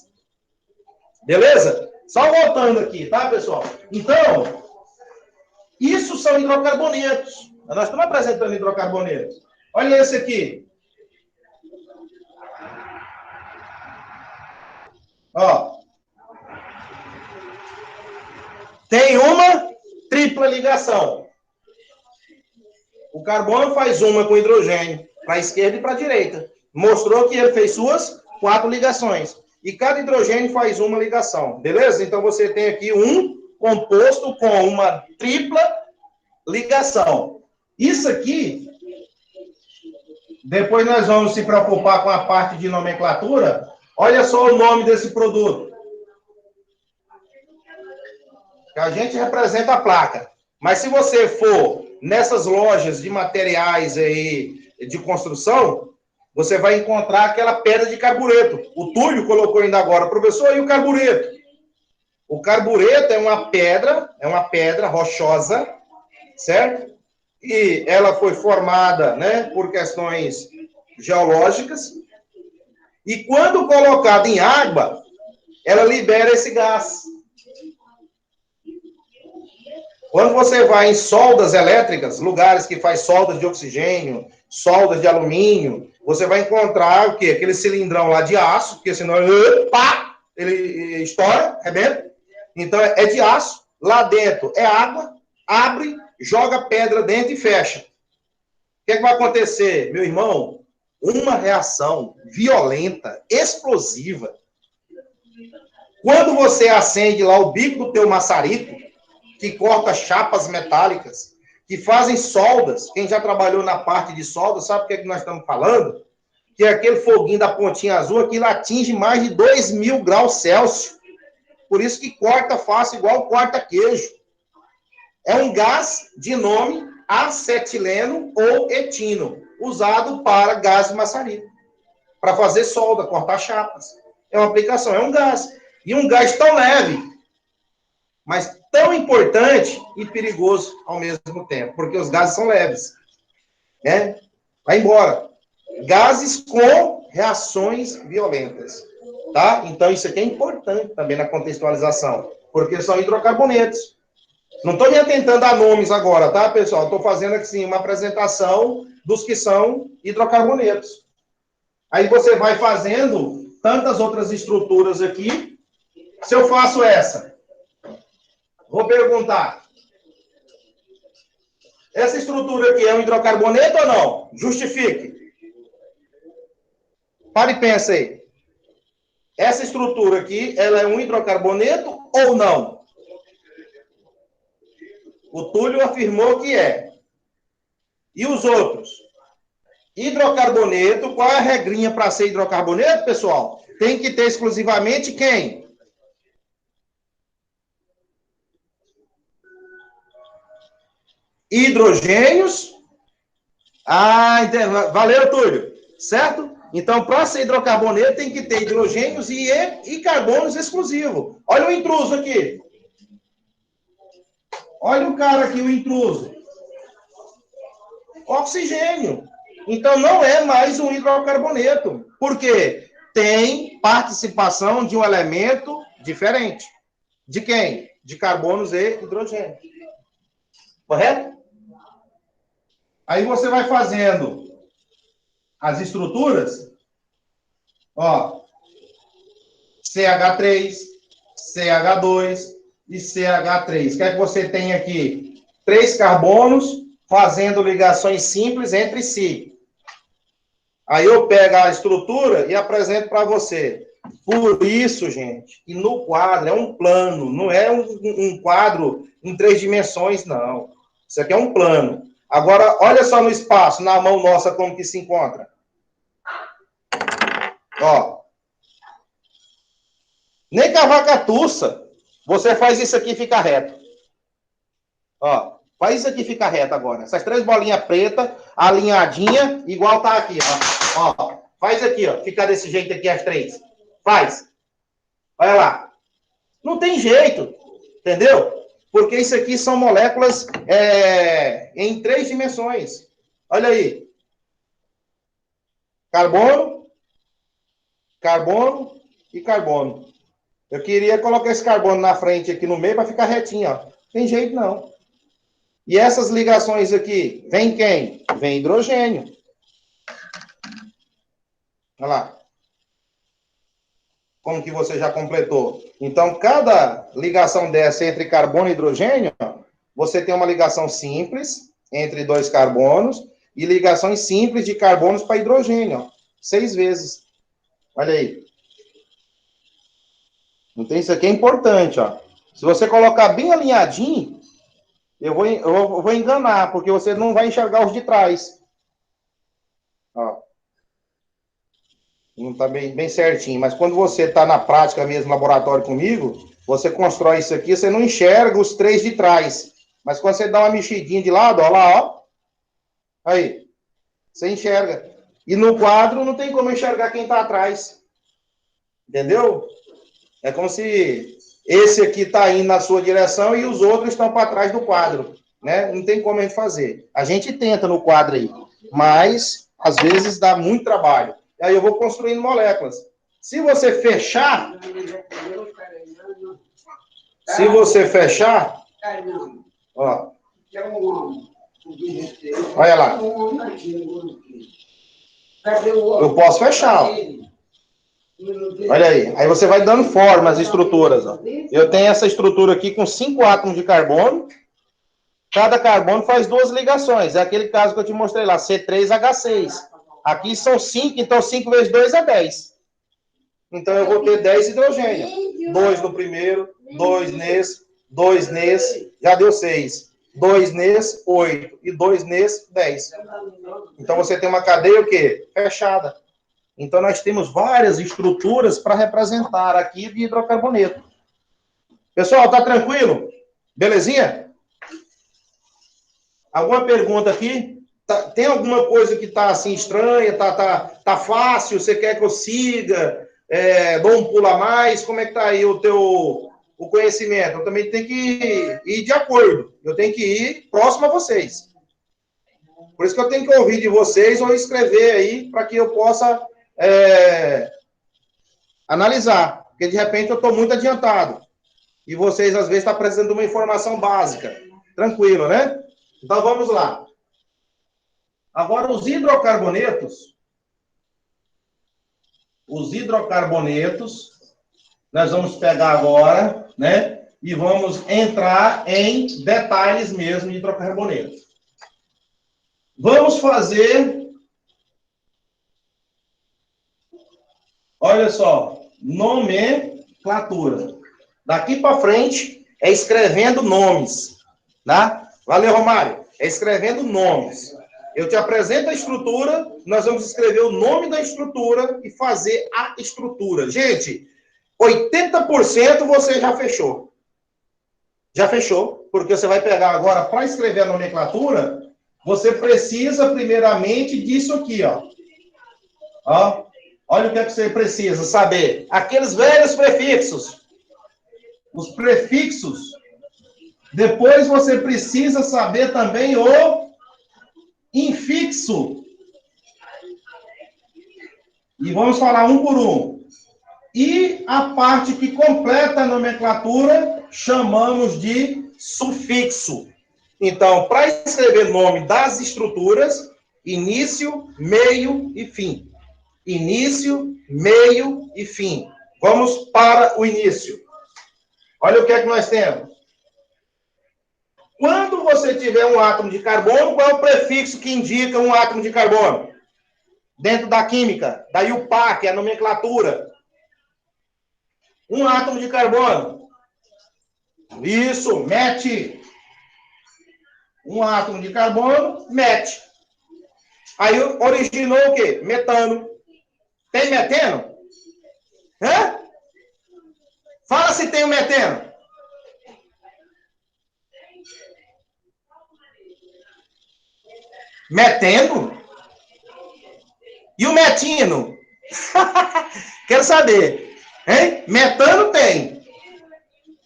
Beleza? Só voltando aqui, tá, pessoal? Então, isso são hidrocarbonetos. Nós estamos apresentando hidrocarbonetos. Olha esse aqui. Ó. Tem uma tripla ligação. O carbono faz uma com hidrogênio, para a esquerda e para a direita. Mostrou que ele fez suas 4 ligações. E cada hidrogênio faz uma ligação. Beleza? Então você tem aqui um composto com uma tripla ligação. Isso aqui, depois nós vamos se preocupar com a parte de nomenclatura. Olha só o nome desse produto. A gente representa a placa. Mas se você for nessas lojas de materiais aí de construção, você vai encontrar aquela pedra de carbureto. O Túlio colocou ainda agora, professor, e o carbureto? O carbureto é uma pedra rochosa, certo? E ela foi formada, né, por questões geológicas. E quando colocada em água, ela libera esse gás. Quando você vai em soldas elétricas, lugares que faz soldas de oxigênio, soldas de alumínio, você vai encontrar o quê? Aquele cilindrão lá de aço, porque senão ele estoura, arrebenta. Então é de aço, lá dentro é água, abre, joga pedra dentro e fecha. O que vai acontecer, meu irmão? Uma reação violenta, explosiva. Quando você acende lá o bico do teu maçarico, que corta chapas metálicas, que fazem soldas. Quem já trabalhou na parte de solda sabe o que é que nós estamos falando? Que é aquele foguinho da pontinha azul, aquilo atinge mais de 2.000 graus Celsius. Por isso que corta fácil, igual corta queijo. É um gás de nome acetileno ou etino, usado para gás de maçarico, para fazer solda, cortar chapas. É uma aplicação, é um gás. E um gás tão leve, mas tão importante e perigoso ao mesmo tempo, porque os gases são leves. Né? Vai embora. Gases com reações violentas. Tá? Então, isso aqui é importante também na contextualização, porque são hidrocarbonetos. Não estou me atentando a nomes agora, tá, pessoal? Estou fazendo aqui, sim, uma apresentação dos que são hidrocarbonetos. Aí você vai fazendo tantas outras estruturas aqui. Se eu faço essa, vou perguntar. Essa estrutura aqui é um hidrocarboneto ou não? Justifique. Pare e pensa aí. Essa estrutura aqui, ela é um hidrocarboneto ou não? O Túlio afirmou que é. E os outros? Hidrocarboneto, qual é a regrinha para ser hidrocarboneto, pessoal? Tem que ter exclusivamente quem? Hidrogênios. Valeu, Túlio. Certo? Então, para ser hidrocarboneto, tem que ter hidrogênios e carbonos exclusivos. Olha o intruso aqui. Olha o cara aqui, o intruso. Oxigênio. Então, não é mais um hidrocarboneto. Por quê? Tem participação de um elemento diferente. De quem? De carbonos e hidrogênio. Correto? Aí você vai fazendo as estruturas. Ó. CH3, CH2 e CH3. O que é que você tem aqui? 3 carbonos fazendo ligações simples entre si. Aí eu pego a estrutura e apresento para você. Por isso, gente, que no quadro é um plano, não é um quadro em 3 dimensões, não. Isso aqui é um plano. Agora, olha só no espaço, na mão nossa, como que se encontra. Ó. Nem com a vaca tussa, você faz isso aqui e fica reto. Ó. Faz isso aqui e fica reto agora. Essas 3 bolinhas pretas, alinhadinha, igual tá aqui, ó. Ó. Faz aqui, ó. Fica desse jeito aqui as 3. Faz. Olha lá. Não tem jeito. Entendeu? Porque isso aqui são moléculas em 3 dimensões. Olha aí. Carbono, carbono e carbono. Eu queria colocar esse carbono na frente aqui no meio para ficar retinho, ó. Tem jeito não. E essas ligações aqui, vem quem? Vem hidrogênio. Olha lá. Como que você já completou? Então, cada ligação dessa entre carbono e hidrogênio, você tem uma ligação simples entre 2 carbonos e ligações simples de carbonos para hidrogênio. Ó. 6 vezes. Olha aí. Então, isso aqui é importante, ó. Se você colocar bem alinhadinho, eu vou enganar, porque você não vai enxergar os de trás. Ó. Não está bem certinho. Mas quando você está na prática mesmo, no laboratório comigo, você constrói isso aqui, você não enxerga os 3 de trás. Mas quando você dá uma mexidinha de lado, ó lá, ó. Aí. Você enxerga. E no quadro não tem como enxergar quem está atrás. Entendeu? É como se esse aqui está indo na sua direção e os outros estão para trás do quadro. Né? Não tem como a gente fazer. A gente tenta no quadro aí. Mas, às vezes, dá muito trabalho. Aí eu vou construindo moléculas. Se você fechar... Ó. Olha lá. Eu posso fechar, ó. Olha aí. Aí você vai dando forma às estruturas, ó. Eu tenho essa estrutura aqui com 5 átomos de carbono. Cada carbono faz 2 ligações. É aquele caso que eu te mostrei lá, C3H6. Aqui são 5, então 5 vezes 2 é 10. Então eu vou ter 10 hidrogênio. 2 no primeiro, 2 nesse, 2 nesse, já deu 6. 2 nesse, 8. E 2 nesse, 10. Então você tem uma cadeia o quê? Fechada. Então nós temos várias estruturas para representar aqui de hidrocarboneto. Pessoal, tá tranquilo? Belezinha? Alguma pergunta aqui? Tem alguma coisa que está assim estranha? Tá fácil? Você quer que eu siga? Dou um pulo a mais? Como é que tá aí o conhecimento? Eu também tenho que ir de acordo. Eu tenho que ir próximo a vocês. Por isso que eu tenho que ouvir de vocês ou escrever aí para que eu possa analisar. Porque de repente eu estou muito adiantado. E vocês às vezes estão precisando de uma informação básica. Tranquilo, né? Então vamos lá. Agora, os hidrocarbonetos, nós vamos pegar agora, né? E vamos entrar em detalhes mesmo de hidrocarbonetos. Vamos fazer, olha só, nomenclatura. Daqui para frente é escrevendo nomes, tá? Valeu, Romário. É escrevendo nomes. Eu te apresento a estrutura, nós vamos escrever o nome da estrutura e fazer a estrutura. Gente, 80% você já fechou. Já fechou, porque você vai pegar agora, para escrever a nomenclatura, você precisa, primeiramente, disso aqui, ó. Ó, olha o que é que você precisa saber. Aqueles velhos prefixos. Os prefixos. Depois você precisa saber também o infixo. E vamos falar um por um. E a parte que completa a nomenclatura, chamamos de sufixo. Então, para escrever o nome das estruturas, início, meio e fim. Início, meio e fim. Vamos para o início. Olha o que é que nós temos. Quando você tiver um átomo de carbono, qual é o prefixo que indica um átomo de carbono? Dentro da química, da IUPAC, que é a nomenclatura. Um átomo de carbono. Isso, MET. Um átomo de carbono, MET. Aí originou o quê? Metano, Tem meteno? Hã? Fala se tem o meteno. Meteno? E o metino? Quero saber. Hein? Metano tem.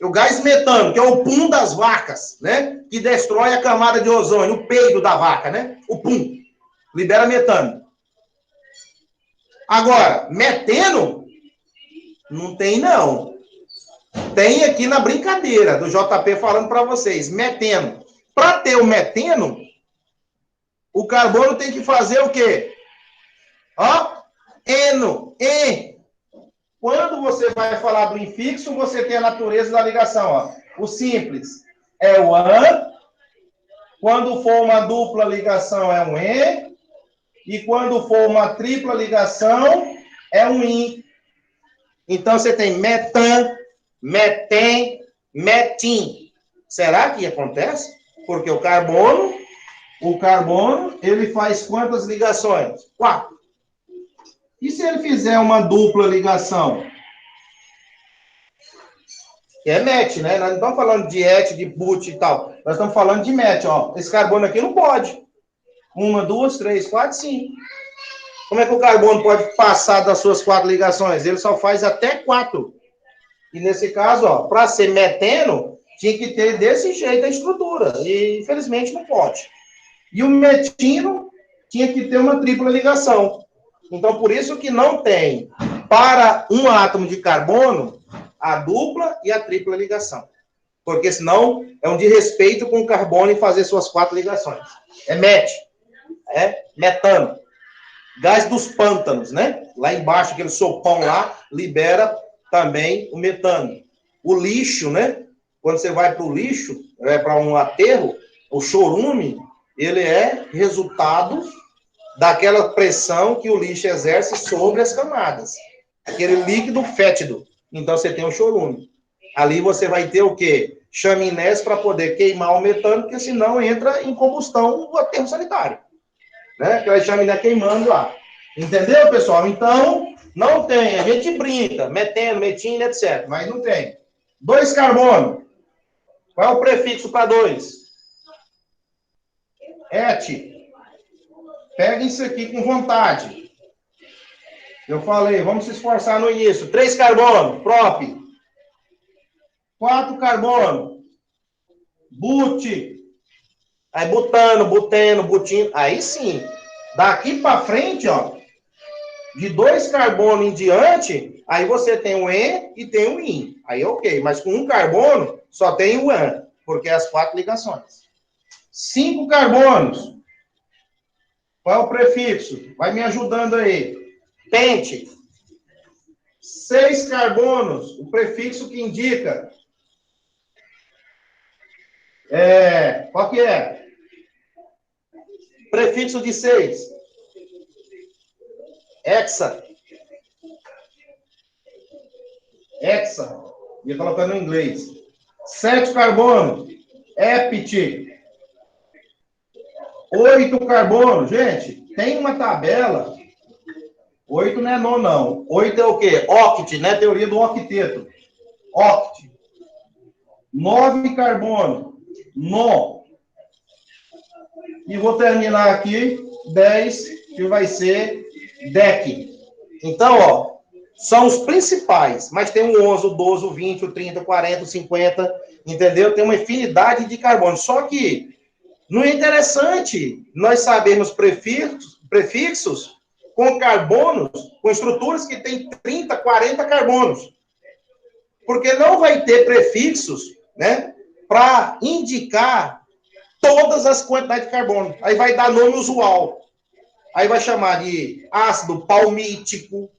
O gás metano, que é o pum das vacas, né? Que destrói a camada de ozônio, o peido da vaca, né? O pum. Libera metano. Agora, meteno? Não tem, não. Tem aqui na brincadeira do JP falando para vocês. Meteno. Para ter o meteno, o carbono tem que fazer o quê? Ó, eno, e. Quando você vai falar do infixo, você tem a natureza da ligação, ó. O simples é o an. Quando for uma dupla ligação, é um e. E quando for uma tripla ligação, é um in. Então, você tem metan, metem, metim. Será que acontece? Porque o carbono, ele faz quantas ligações? 4. E se ele fizer uma dupla ligação? Que é met, né? Nós não estamos falando de et, de but e tal. Nós estamos falando de met, ó. Esse carbono aqui não pode. 1, 2, 3, 4, 5. Como é que o carbono pode passar das suas 4 ligações? Ele só faz até 4. E nesse caso, ó, para ser meteno, tinha que ter desse jeito a estrutura. E infelizmente não pode. E o metino tinha que ter uma tripla ligação. Então, por isso que não tem, para um átomo de carbono, a dupla e a tripla ligação. Porque senão é um desrespeito com o carbono em fazer suas 4 ligações. É met, é metano. Gás dos pântanos, né? Lá embaixo, aquele sopão lá, libera também o metano. O lixo, né? Quando você vai para o lixo, para um aterro, o chorume, ele é resultado daquela pressão que o lixo exerce sobre as camadas. Aquele líquido fétido. Então, você tem o chorume. Ali você vai ter o quê? Chaminés para poder queimar o metano, porque senão entra em combustão o aterro sanitário. Né? Aquela chaminé queimando lá. Entendeu, pessoal? Então, não tem. A gente brinca, meteno, metina, etc. Mas não tem. 2 carbono. Qual é o prefixo para 2? Et. Pega isso aqui com vontade. Eu falei, vamos se esforçar no início. 3 carbono, prop. 4 carbono, but. Aí butano, buteno, butino. Aí sim. Daqui para frente, ó, de 2 carbono em diante, aí você tem o en e tem o in. Aí ok. Mas com 1 carbono, só tem o an, porque é as 4 ligações. 5 carbonos. Qual é o prefixo? Vai me ajudando aí. Pente. 6 carbonos. O prefixo que indica. Qual que é? Prefixo de 6. Hexa. Hexa. Ia colocando em inglês. 7 carbonos. Epit. 8 carbonos. Gente, tem uma tabela. 8 não é nó, não. 8 é o quê? Oct, né? Teoria do octeto. Oct. 9 carbono. No. E vou terminar aqui. 10, que vai ser DEC. Então, ó, são os principais. Mas tem o 11, o 12, o 20, o 30, o 40, o 50. Entendeu? Tem uma infinidade de carbono. Só que não é interessante nós sabermos prefixos com carbonos, com estruturas que têm 30, 40 carbonos. Porque não vai ter prefixos, né, para indicar todas as quantidades de carbono. Aí vai dar nome usual. Aí vai chamar de ácido palmítico,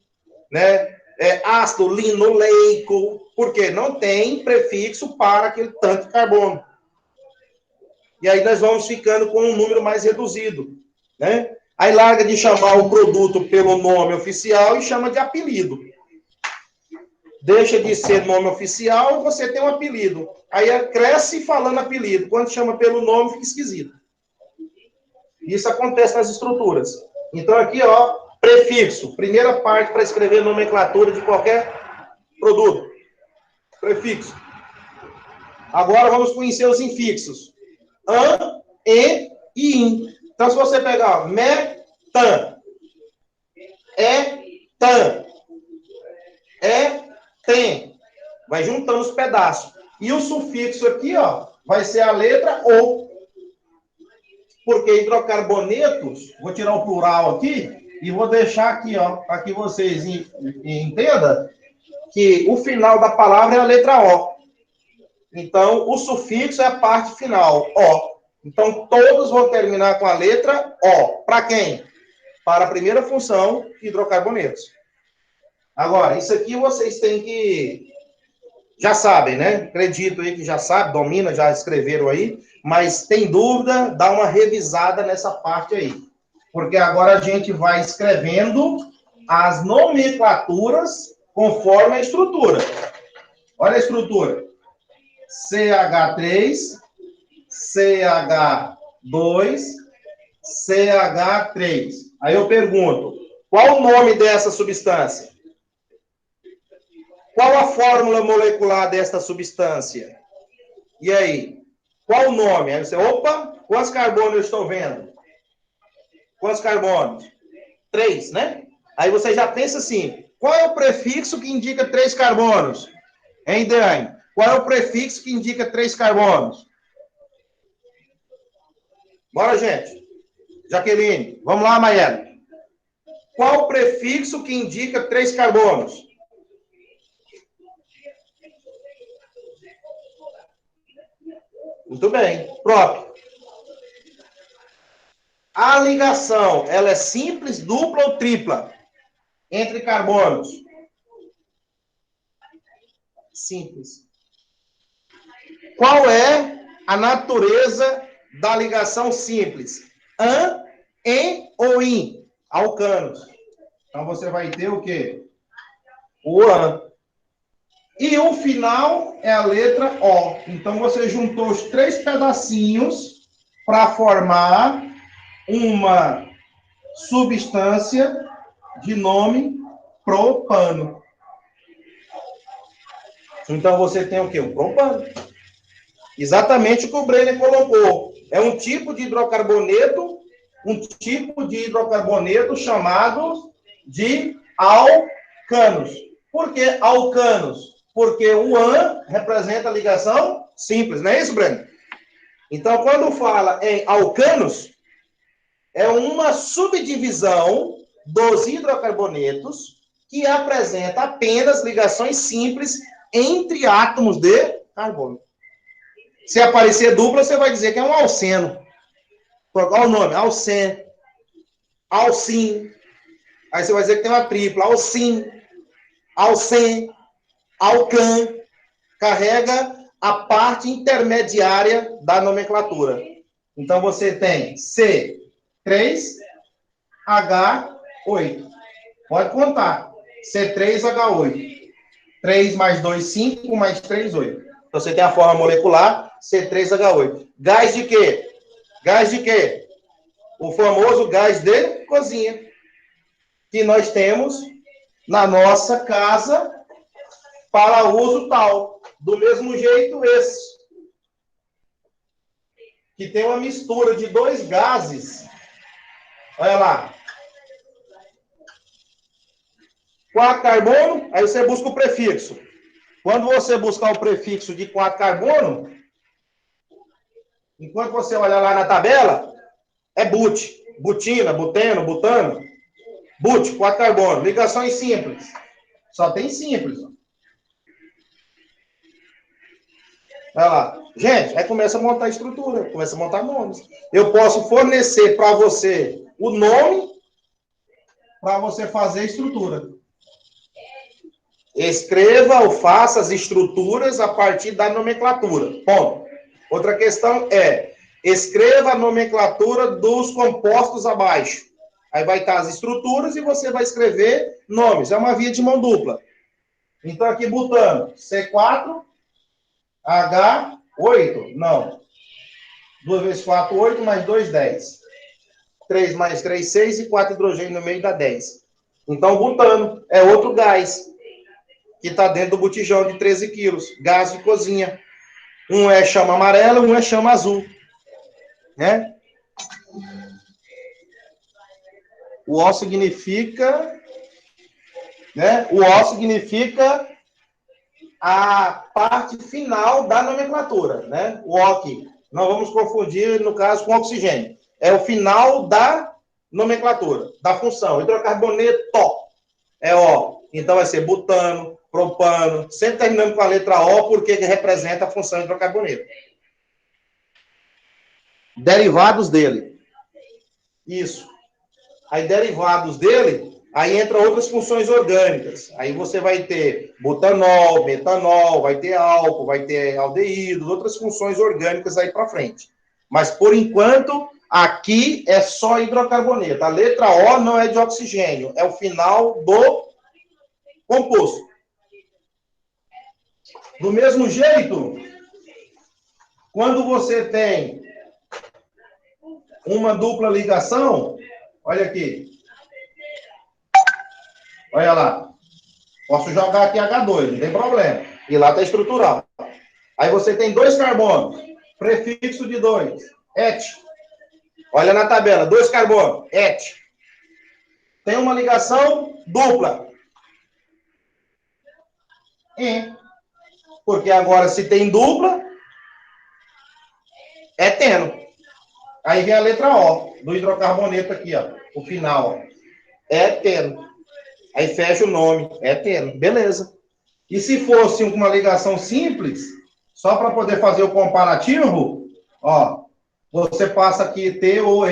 né, ácido linoleico, porque não tem prefixo para aquele tanto de carbono. E aí nós vamos ficando com um número mais reduzido, né? Aí larga de chamar o produto pelo nome oficial e chama de apelido. Deixa de ser nome oficial e você tem um apelido. Aí cresce falando apelido. Quando chama pelo nome, fica esquisito. Isso acontece nas estruturas. Então aqui, ó, Prefixo. Primeira parte para escrever nomenclatura de qualquer produto. Prefixo. Agora vamos conhecer os infixos. An, e e in. Então, se você pegar me, tan, tan, tem, vai juntando os pedaços. E o sufixo aqui, ó, vai ser a letra O. Porque hidrocarbonetos, vou tirar o plural aqui e vou deixar aqui, ó, para que vocês entendam que o final da palavra é a letra O. Então, o sufixo é a parte final, O. Então, todos vão terminar com a letra O. Para quem? Para a primeira função, hidrocarbonetos. Agora, isso aqui vocês têm que... Já sabem, né? Acredito aí que já sabe, domina, já escreveram aí. Mas tem dúvida, dá uma revisada nessa parte aí. Porque agora a gente vai escrevendo as nomenclaturas conforme a estrutura. Olha a estrutura. CH3, CH2, CH3. Aí eu pergunto, qual o nome dessa substância? Qual a fórmula molecular desta substância? E aí? Qual o nome? Aí você, opa, quantos carbonos eu estou vendo? Quantos carbonos? 3, né? Aí você já pensa assim, qual é o prefixo que indica 3 carbonos? Hein, Dani? Qual é o prefixo que indica 3 carbonos? Bora, gente. Jaqueline. Vamos lá, Maiana. Qual o prefixo que indica 3 carbonos? Muito bem. Próprio. A ligação, ela é simples, dupla ou tripla? Entre carbonos? Simples. Qual é a natureza da ligação simples? An, em ou in? Alcanos. Então, você vai ter o quê? O an. E o final é a letra O. Então, você juntou os 3 pedacinhos para formar uma substância de nome propano. Então, você tem o quê? O propano. Exatamente o que o Brenner colocou. É um tipo de hidrocarboneto chamado de alcanos. Por que alcanos? Porque o an representa a ligação simples, não é isso, Brenner? Então, quando fala em alcanos, é uma subdivisão dos hidrocarbonetos que apresenta apenas ligações simples entre átomos de carbono. Se aparecer dupla, você vai dizer que é um alceno. Qual o nome? Alcen, alcin. Aí você vai dizer que tem uma tripla. Alcin, alcen, alcan. Carrega a parte intermediária da nomenclatura. Então, você tem C3H8. Pode contar. C3H8. 3 mais 2, 5, mais 3, 8. Então, você tem a forma molecular C3H8. Gás de quê? Gás de quê? O famoso gás de cozinha. Que nós temos na nossa casa para uso tal. Do mesmo jeito esse. Que tem uma mistura de 2 gases. Olha lá. 4 carbono, aí você busca o prefixo. Quando você buscar o prefixo de 4 carbono, enquanto você olhar lá na tabela, é but, butina, buteno, butano, but, 4 carbono, ligações simples. Só tem simples. Olha lá. Gente, aí começa a montar a estrutura, começa a montar nomes. Eu posso fornecer para você o nome para você fazer a estrutura. Escreva ou faça as estruturas a partir da nomenclatura. Ponto. Outra questão é, escreva a nomenclatura dos compostos abaixo. Aí vai estar as estruturas e você vai escrever nomes. É uma via de mão dupla. Então, aqui, butano, C4, H8. Não. 2 vezes 4, 8, mais 2, 10. 3 mais 3, 6 e 4 hidrogênio no meio dá 10. Então, butano é outro gás que está dentro do botijão de 13 quilos. Gás de cozinha. Um é chama amarela, um é chama azul. Né? O O significa... Né? O O significa a parte final da nomenclatura. Né? O O aqui. Não vamos confundir, no caso, com oxigênio. É o final da nomenclatura, da função. Hidrocarboneto é O. Então, vai ser butano, propano, sempre terminando com a letra O, porque representa a função hidrocarboneto. Derivados dele. Isso. Aí, derivados dele, aí entra outras funções orgânicas. Aí você vai ter butanol, metanol, vai ter álcool, vai ter aldeídos, outras funções orgânicas aí para frente. Mas, por enquanto, aqui é só hidrocarboneto. A letra O não é de oxigênio, é o final do composto. Do mesmo jeito, quando você tem uma dupla ligação, olha aqui. Olha lá. Posso jogar aqui H2, não tem problema. E lá está estrutural. Aí você tem 2 carbonos, prefixo de 2, et. Olha na tabela, 2 carbonos, et. Tem uma ligação dupla. Porque agora, se tem dupla, é teno. Aí vem a letra O, do hidrocarboneto aqui, ó. O final, ó. É teno. Aí fecha o nome. É teno. Beleza. E se fosse uma ligação simples, só para poder fazer o comparativo, ó, você passa aqui etano.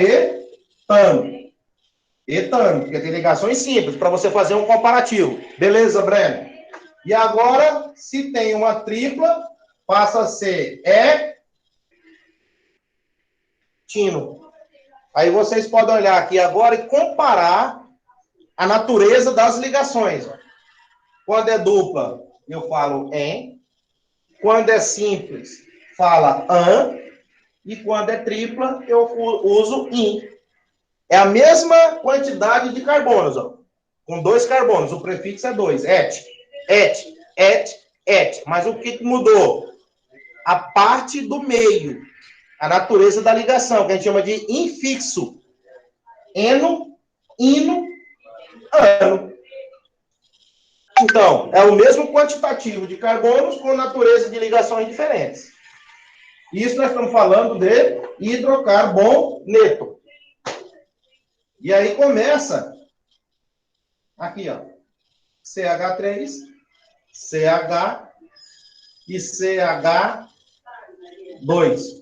Etano, porque tem ligações simples, para você fazer um comparativo. Beleza, Breno? E agora, se tem uma tripla, passa a ser etino. Aí vocês podem olhar aqui agora e comparar a natureza das ligações. Quando é dupla, eu falo em. Quando é simples, fala an. E quando é tripla, eu uso in. É a mesma quantidade de carbonos, ó. Com 2 carbonos. O prefixo é 2. Et. Mas o que mudou? A parte do meio. A natureza da ligação, que a gente chama de infixo. Eno, ino, ano. Então, é o mesmo quantitativo de carbonos com natureza de ligações diferentes. Isso nós estamos falando de hidrocarboneto. E aí começa aqui, ó. CH3, CH e CH2.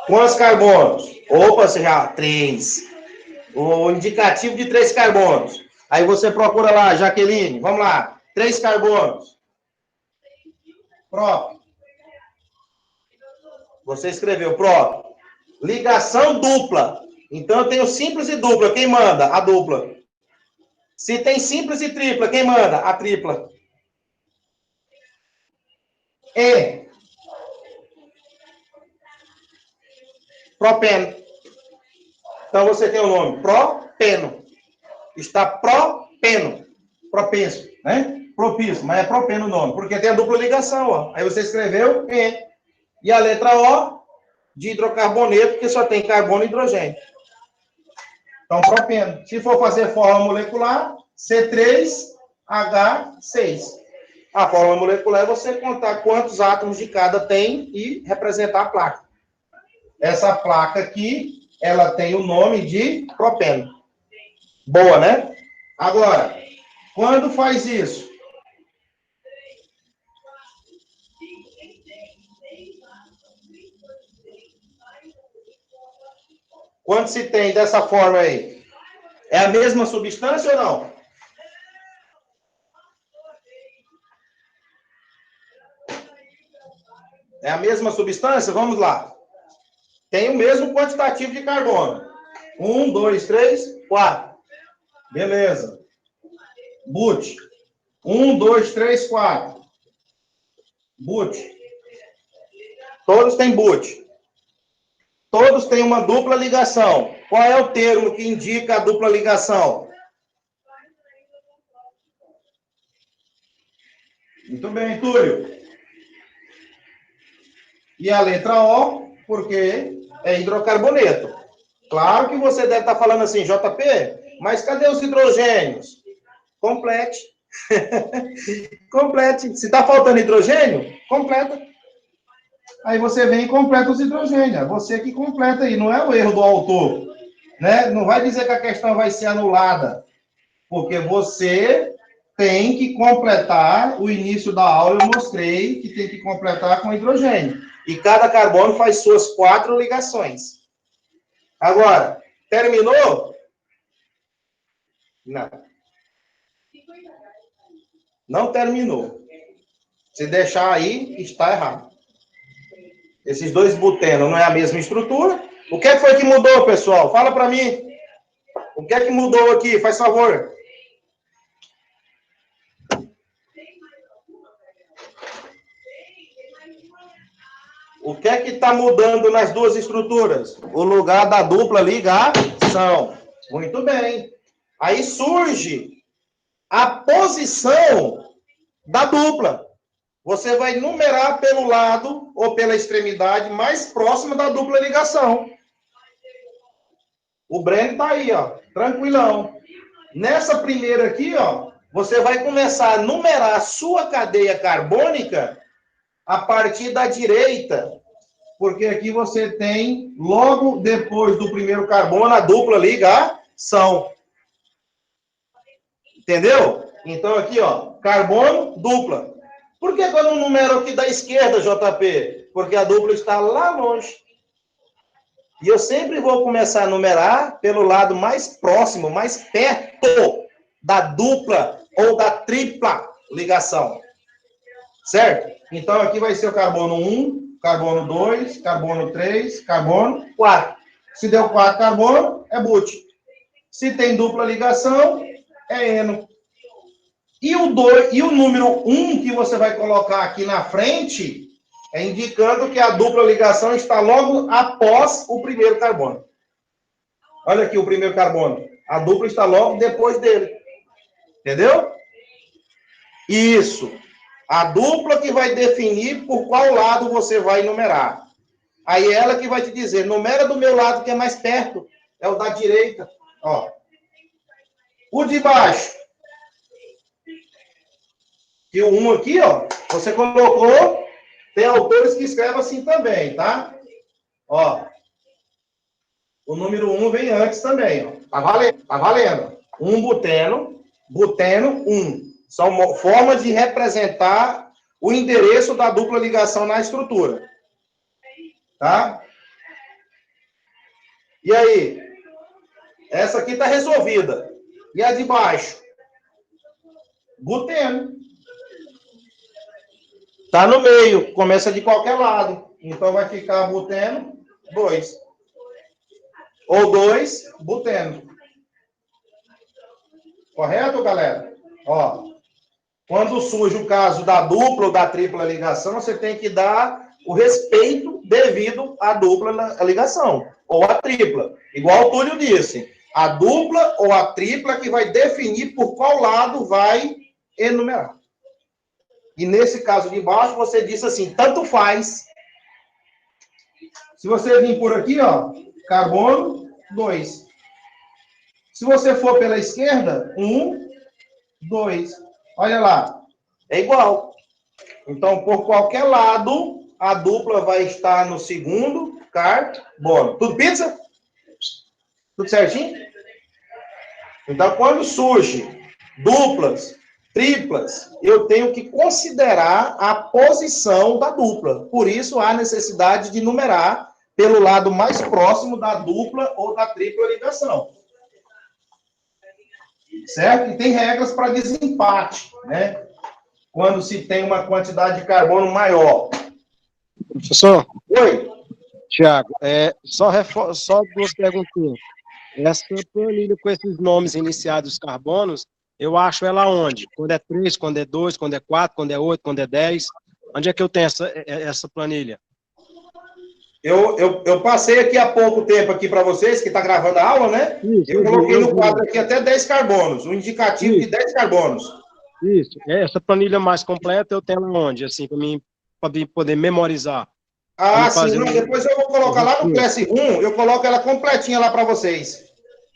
Quantos carbonos? Opa, CH, 3. O indicativo de 3 carbonos. Aí você procura lá, Jaqueline, vamos lá. 3 carbonos. Próprio. Você escreveu próprio. Ligação dupla. Então eu tenho simples e dupla. Quem manda? A dupla. Se tem simples e tripla, quem manda? A tripla. E. Propeno. Então você tem o nome propeno. Está propeno. Propenso, né? Propício, mas é propeno o nome, porque tem a dupla ligação, ó. Aí você escreveu E. E a letra O de hidrocarboneto, porque só tem carbono e hidrogênio. Então, propeno. Se for fazer fórmula molecular, C3H6. A fórmula molecular é você contar quantos átomos de cada tem e representar a placa. Essa placa aqui, ela tem o nome de propeno. Boa, né? Agora, quando faz isso? Quando se tem dessa forma aí? É a mesma substância ou não? É a mesma substância? Vamos lá. Tem o mesmo quantitativo de carbono. 1, 2, 3, 4. Beleza. But. 1, 2, 3, 4. But. Todos têm but. Todos têm uma dupla ligação. Qual é o termo que indica a dupla ligação? Muito bem, Túlio. E a letra O, porque é hidrocarboneto. Claro que você deve estar falando assim, JP, mas cadê os hidrogênios? Complete. Complete. Se está faltando hidrogênio, completa. Aí você vem e completa os hidrogênios. É você que completa aí, não é o erro do autor. Né? Não vai dizer que a questão vai ser anulada, porque você tem que completar. O início da aula eu mostrei que tem que completar com hidrogênio. E cada carbono faz suas 4 ligações. Agora, terminou? Não. Não terminou. Se deixar aí, está errado. Esses dois butenos não é a mesma estrutura. O que foi que mudou, pessoal? Fala para mim. O que é que mudou aqui? Faz favor. O que é que está mudando nas duas estruturas? O lugar da dupla ligação. Muito bem. Aí surge a posição da dupla. Você vai numerar pelo lado ou pela extremidade mais próxima da dupla ligação. O Breno está aí, ó, tranquilão. Nessa primeira aqui, ó, você vai começar a numerar a sua cadeia carbônica a partir da direita, porque aqui você tem, logo depois do primeiro carbono, a dupla ligação. Entendeu? Então, aqui, ó, carbono, dupla. Por que eu não numero aqui da esquerda, JP? Porque a dupla está lá longe. E eu sempre vou começar a numerar pelo lado mais próximo, mais perto da dupla ou da tripla ligação. Certo? Então, aqui vai ser o carbono 1, carbono 2, carbono 3, carbono 4. Se deu 4 carbono, é but. Se tem dupla ligação, é eno. E o número 1 que você vai colocar aqui na frente é indicando que a dupla ligação está logo após o primeiro carbono. Olha aqui o primeiro carbono. A dupla está logo depois dele. Entendeu? Isso. A dupla que vai definir por qual lado você vai numerar. Aí ela que vai te dizer, numera do meu lado que é mais perto. É o da direita. Ó. O de baixo. E o 1 aqui, ó, você colocou, tem autores que escrevem assim também, tá? Ó, o número 1 vem antes também, ó. Tá valendo, tá valendo. 1 buteno, buteno 1. São formas de representar o endereço da dupla ligação na estrutura. Tá? E aí? Essa aqui tá resolvida. E a de baixo? Buteno. Tá no meio, começa de qualquer lado. Então vai ficar buteno 2. Ou 2, buteno. Correto, galera? Ó, quando surge o caso da dupla ou da tripla ligação, você tem que dar o respeito devido à dupla ligação, ou à tripla. Igual o Túlio disse, a dupla ou a tripla que vai definir por qual lado vai enumerar. E nesse caso de baixo, você disse assim, tanto faz. Se você vir por aqui, ó, carbono, 2. Se você for pela esquerda, 1, 2. Olha lá, é igual. Então, por qualquer lado, a dupla vai estar no segundo carbono. Tudo pizza? Tudo certinho? Então, quando surge duplas, triplas, eu tenho que considerar a posição da dupla. Por isso, há necessidade de numerar pelo lado mais próximo da dupla ou da tripla ligação. Certo? E tem regras para desempate, né? Quando se tem uma quantidade de carbono maior. Professor? Oi? Tiago, só duas perguntinhas. Essa planilha com esses nomes iniciados, carbonos, eu acho ela onde? Quando é 3, quando é 2, quando é 4, quando é 8, quando é 10? Onde é que eu tenho essa planilha? Eu passei aqui há pouco tempo aqui para vocês, que está gravando a aula, né? Isso, Eu coloquei no vi. quadro aqui até 10 carbonos, um indicativo de 10 carbonos. Isso. Essa planilha mais completa eu tenho onde, assim, para mim poder memorizar. Ah, sim, não, depois eu vou colocar lá no Classroom, eu coloco ela completinha lá para vocês.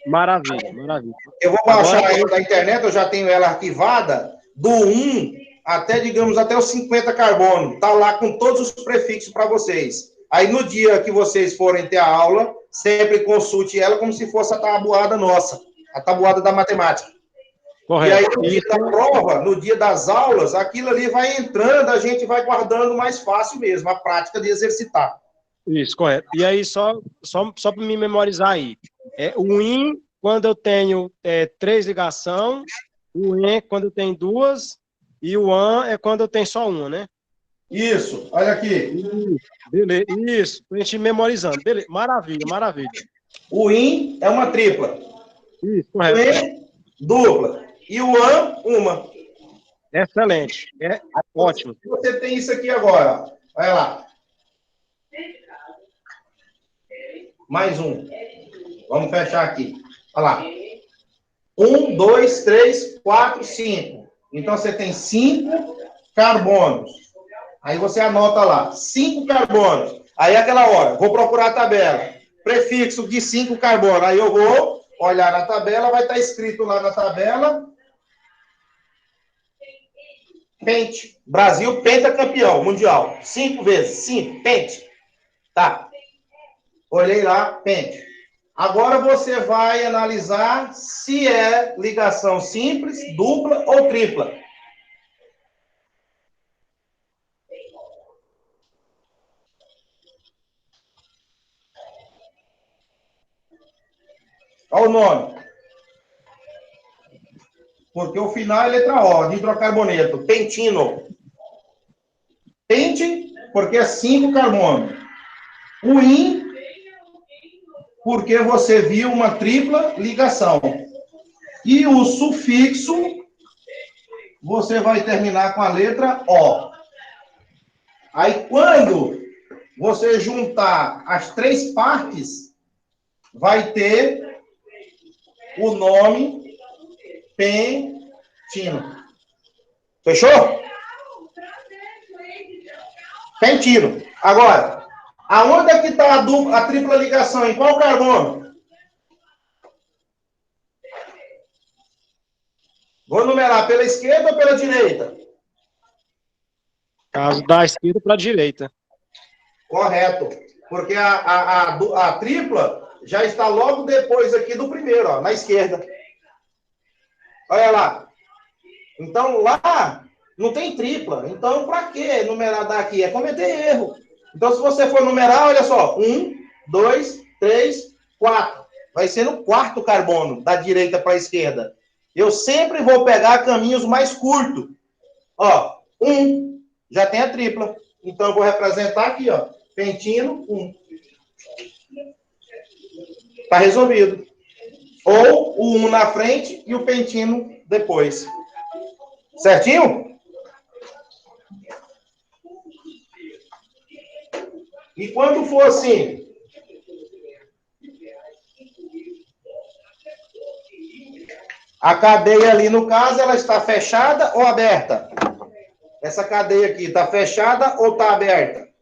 Maravilha, maravilha. Eu vou baixar ela da internet, eu já tenho ela arquivada, do 1 até, digamos, até os 50 carbono. Tá lá com todos os prefixos para vocês. Aí, no dia que vocês forem ter a aula, sempre consulte ela como se fosse a tabuada nossa, a tabuada da matemática. Correto. E aí, no dia da prova, no dia das aulas, aquilo ali vai entrando, a gente vai guardando mais fácil mesmo, a prática de exercitar. Isso, correto. E aí, só para me memorizar aí. O IN, quando eu tenho 3 ligações, o EN, quando eu tenho 2, e o AN é quando eu tenho só uma, né? Isso, olha aqui. Beleza, isso, para a gente ir memorizando. Beleza, maravilha, maravilha. O IN é uma tripla. Isso, correto. O EN, dupla. E o AN, uma. Excelente, ótimo. Você tem isso aqui agora, olha lá. Mais um. Vamos fechar aqui. Olha lá. 1, 2, 3, 4, 5. Então, você tem 5 carbonos. Aí você anota lá, 5 carbonos. Aí, aquela hora, vou procurar a tabela. Prefixo de 5 carbonos. Aí, eu vou olhar na tabela, vai estar escrito lá na tabela. Pente. Brasil pentacampeão mundial. 5 vezes. 5. Pente. Tá. Olhei lá, pente. Agora você vai analisar se é ligação simples, dupla ou tripla. Olha o nome. Porque o final é letra O, de hidrocarboneto. Pentino. Pente, porque é 5 carbono. O IN, porque você viu uma tripla ligação. E o sufixo, você vai terminar com a letra O. Aí, quando você juntar as 3 partes, vai ter o nome pentino. Fechou? Pentino. Agora, aonde é que está a tripla ligação? Em qual carbono? Vou numerar pela esquerda ou pela direita? Caso da esquerda para a direita. Correto. Porque a tripla já está logo depois aqui do primeiro, ó, na esquerda. Olha lá. Então, lá não tem tripla. Então, para que numerar daqui? É cometer erro. Então, se você for numerar, olha só. 1, 2, 3, 4. Vai ser no 4º carbono, da direita para a esquerda. Eu sempre vou pegar caminhos mais curtos. Ó, 1, já tem a tripla. Então, eu vou representar aqui, ó. Pentino, 1. Está resolvido. Ou o 1 na frente e o pentino depois. Certinho? E quando for assim? A cadeia ali, no caso, ela está fechada ou aberta? Essa cadeia aqui está fechada ou está aberta?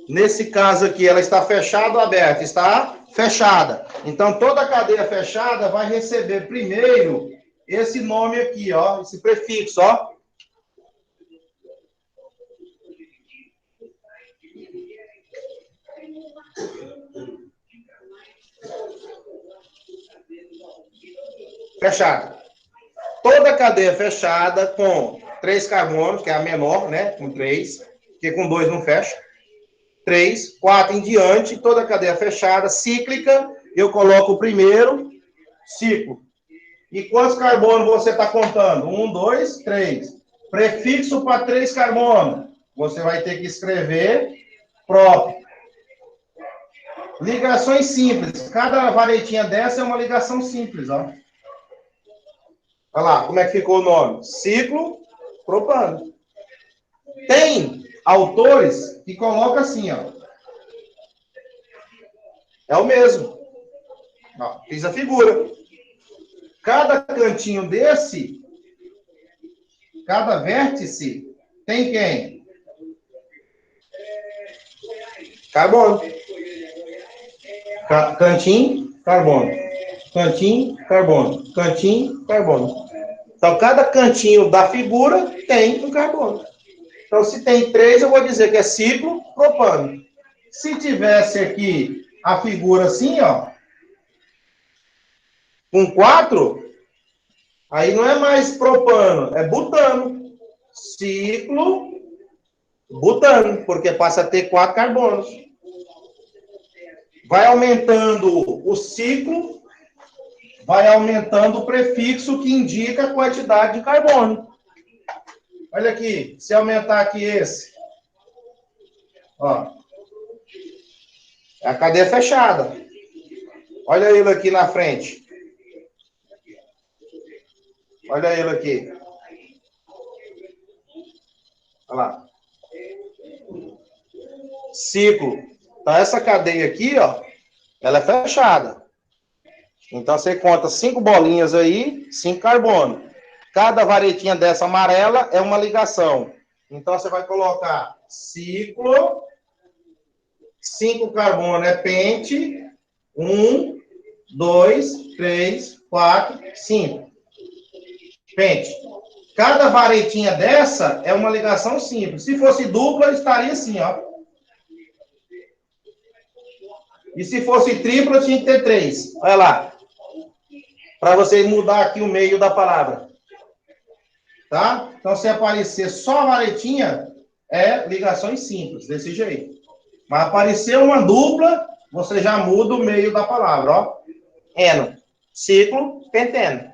Nesse caso aqui, ela está fechada ou aberta? Está fechada. Então, toda cadeia fechada vai receber primeiro esse nome aqui, ó, esse prefixo, ó. Fechada. Toda cadeia fechada com 3 carbonos, que é a menor, né? Com 3, porque com 2 não fecha. 3, 4 em diante, toda cadeia fechada, cíclica, eu coloco o primeiro ciclo. E quantos carbonos você está contando? 1, 2, 3. Prefixo para 3 carbonos. Você vai ter que escrever próprio. Ligações simples. Cada varetinha dessa é uma ligação simples, ó. Olha lá, como é que ficou o nome? Ciclo propano. Tem autores que colocam assim, ó. É o mesmo. Ó, fiz a figura. Cada cantinho desse, cada vértice, tem quem? Carbono. Cantinho, carbono. Cantinho, carbono. Cantinho, carbono. Então, cada cantinho da figura tem um carbono. Então, se tem 3, eu vou dizer que é ciclo propano. Se tivesse aqui a figura assim, ó, com 4, aí não é mais propano, é butano. Ciclo butano, porque passa a ter 4 carbonos. Vai aumentando o ciclo, vai aumentando o prefixo que indica a quantidade de carbono. Olha aqui, se aumentar aqui esse, ó, é a cadeia fechada. Olha ele aqui na frente. Olha ele aqui. Olha lá. Ciclo. Então, essa cadeia aqui, ó, ela é fechada. Então, você conta 5 bolinhas aí, 5 carbono. Cada varetinha dessa amarela é uma ligação. Então, você vai colocar ciclo, 5 carbono é pente, 1, 2, 3, 4, 5. Pente. Cada varetinha dessa é uma ligação simples. Se fosse dupla, estaria assim, ó. E se fosse tripla, tinha que ter 3. Olha lá. Para você mudar aqui o meio da palavra. Tá? Então, se aparecer só a varetinha, é ligações simples, desse jeito. Mas aparecer uma dupla, você já muda o meio da palavra, ó. Eno. Ciclo, penteno.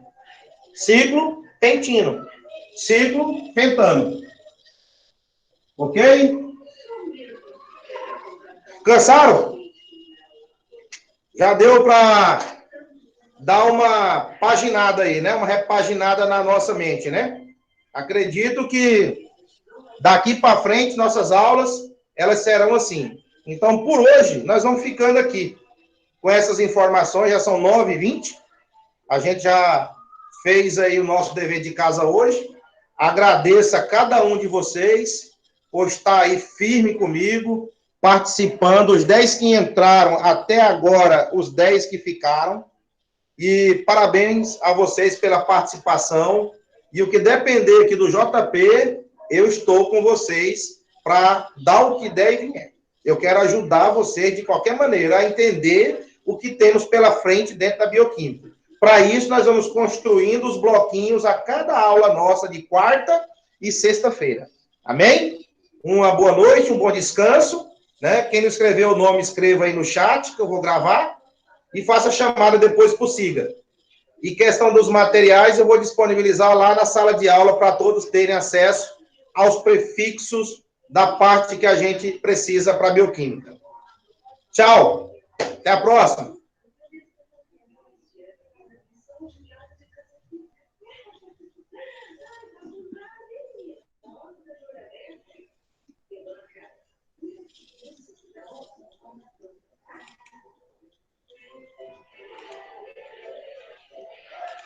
Ciclo, pentino. Ciclo, pentano. Ok? Cansaram? Já deu para dar uma paginada aí, né? Uma repaginada na nossa mente, né? Acredito que daqui para frente, nossas aulas, elas serão assim. Então, por hoje, nós vamos ficando aqui com essas informações. Já são 9h20. A gente já fez aí o nosso dever de casa hoje. Agradeço a cada um de vocês por estar aí firme comigo, participando, os 10 que entraram até agora, os 10 que ficaram. E parabéns a vocês pela participação. E o que depender aqui do JP, eu estou com vocês para dar o que der e vier. Eu quero ajudar vocês, de qualquer maneira, a entender o que temos pela frente dentro da bioquímica. Para isso, nós vamos construindo os bloquinhos a cada aula nossa de quarta e sexta-feira. Amém? Uma boa noite, um bom descanso. Né? Quem não escreveu o nome, escreva aí no chat, que eu vou gravar. E faça a chamada depois por siga. E questão dos materiais, eu vou disponibilizar lá na sala de aula para todos terem acesso aos prefixos da parte que a gente precisa para a bioquímica. Tchau. Até a próxima.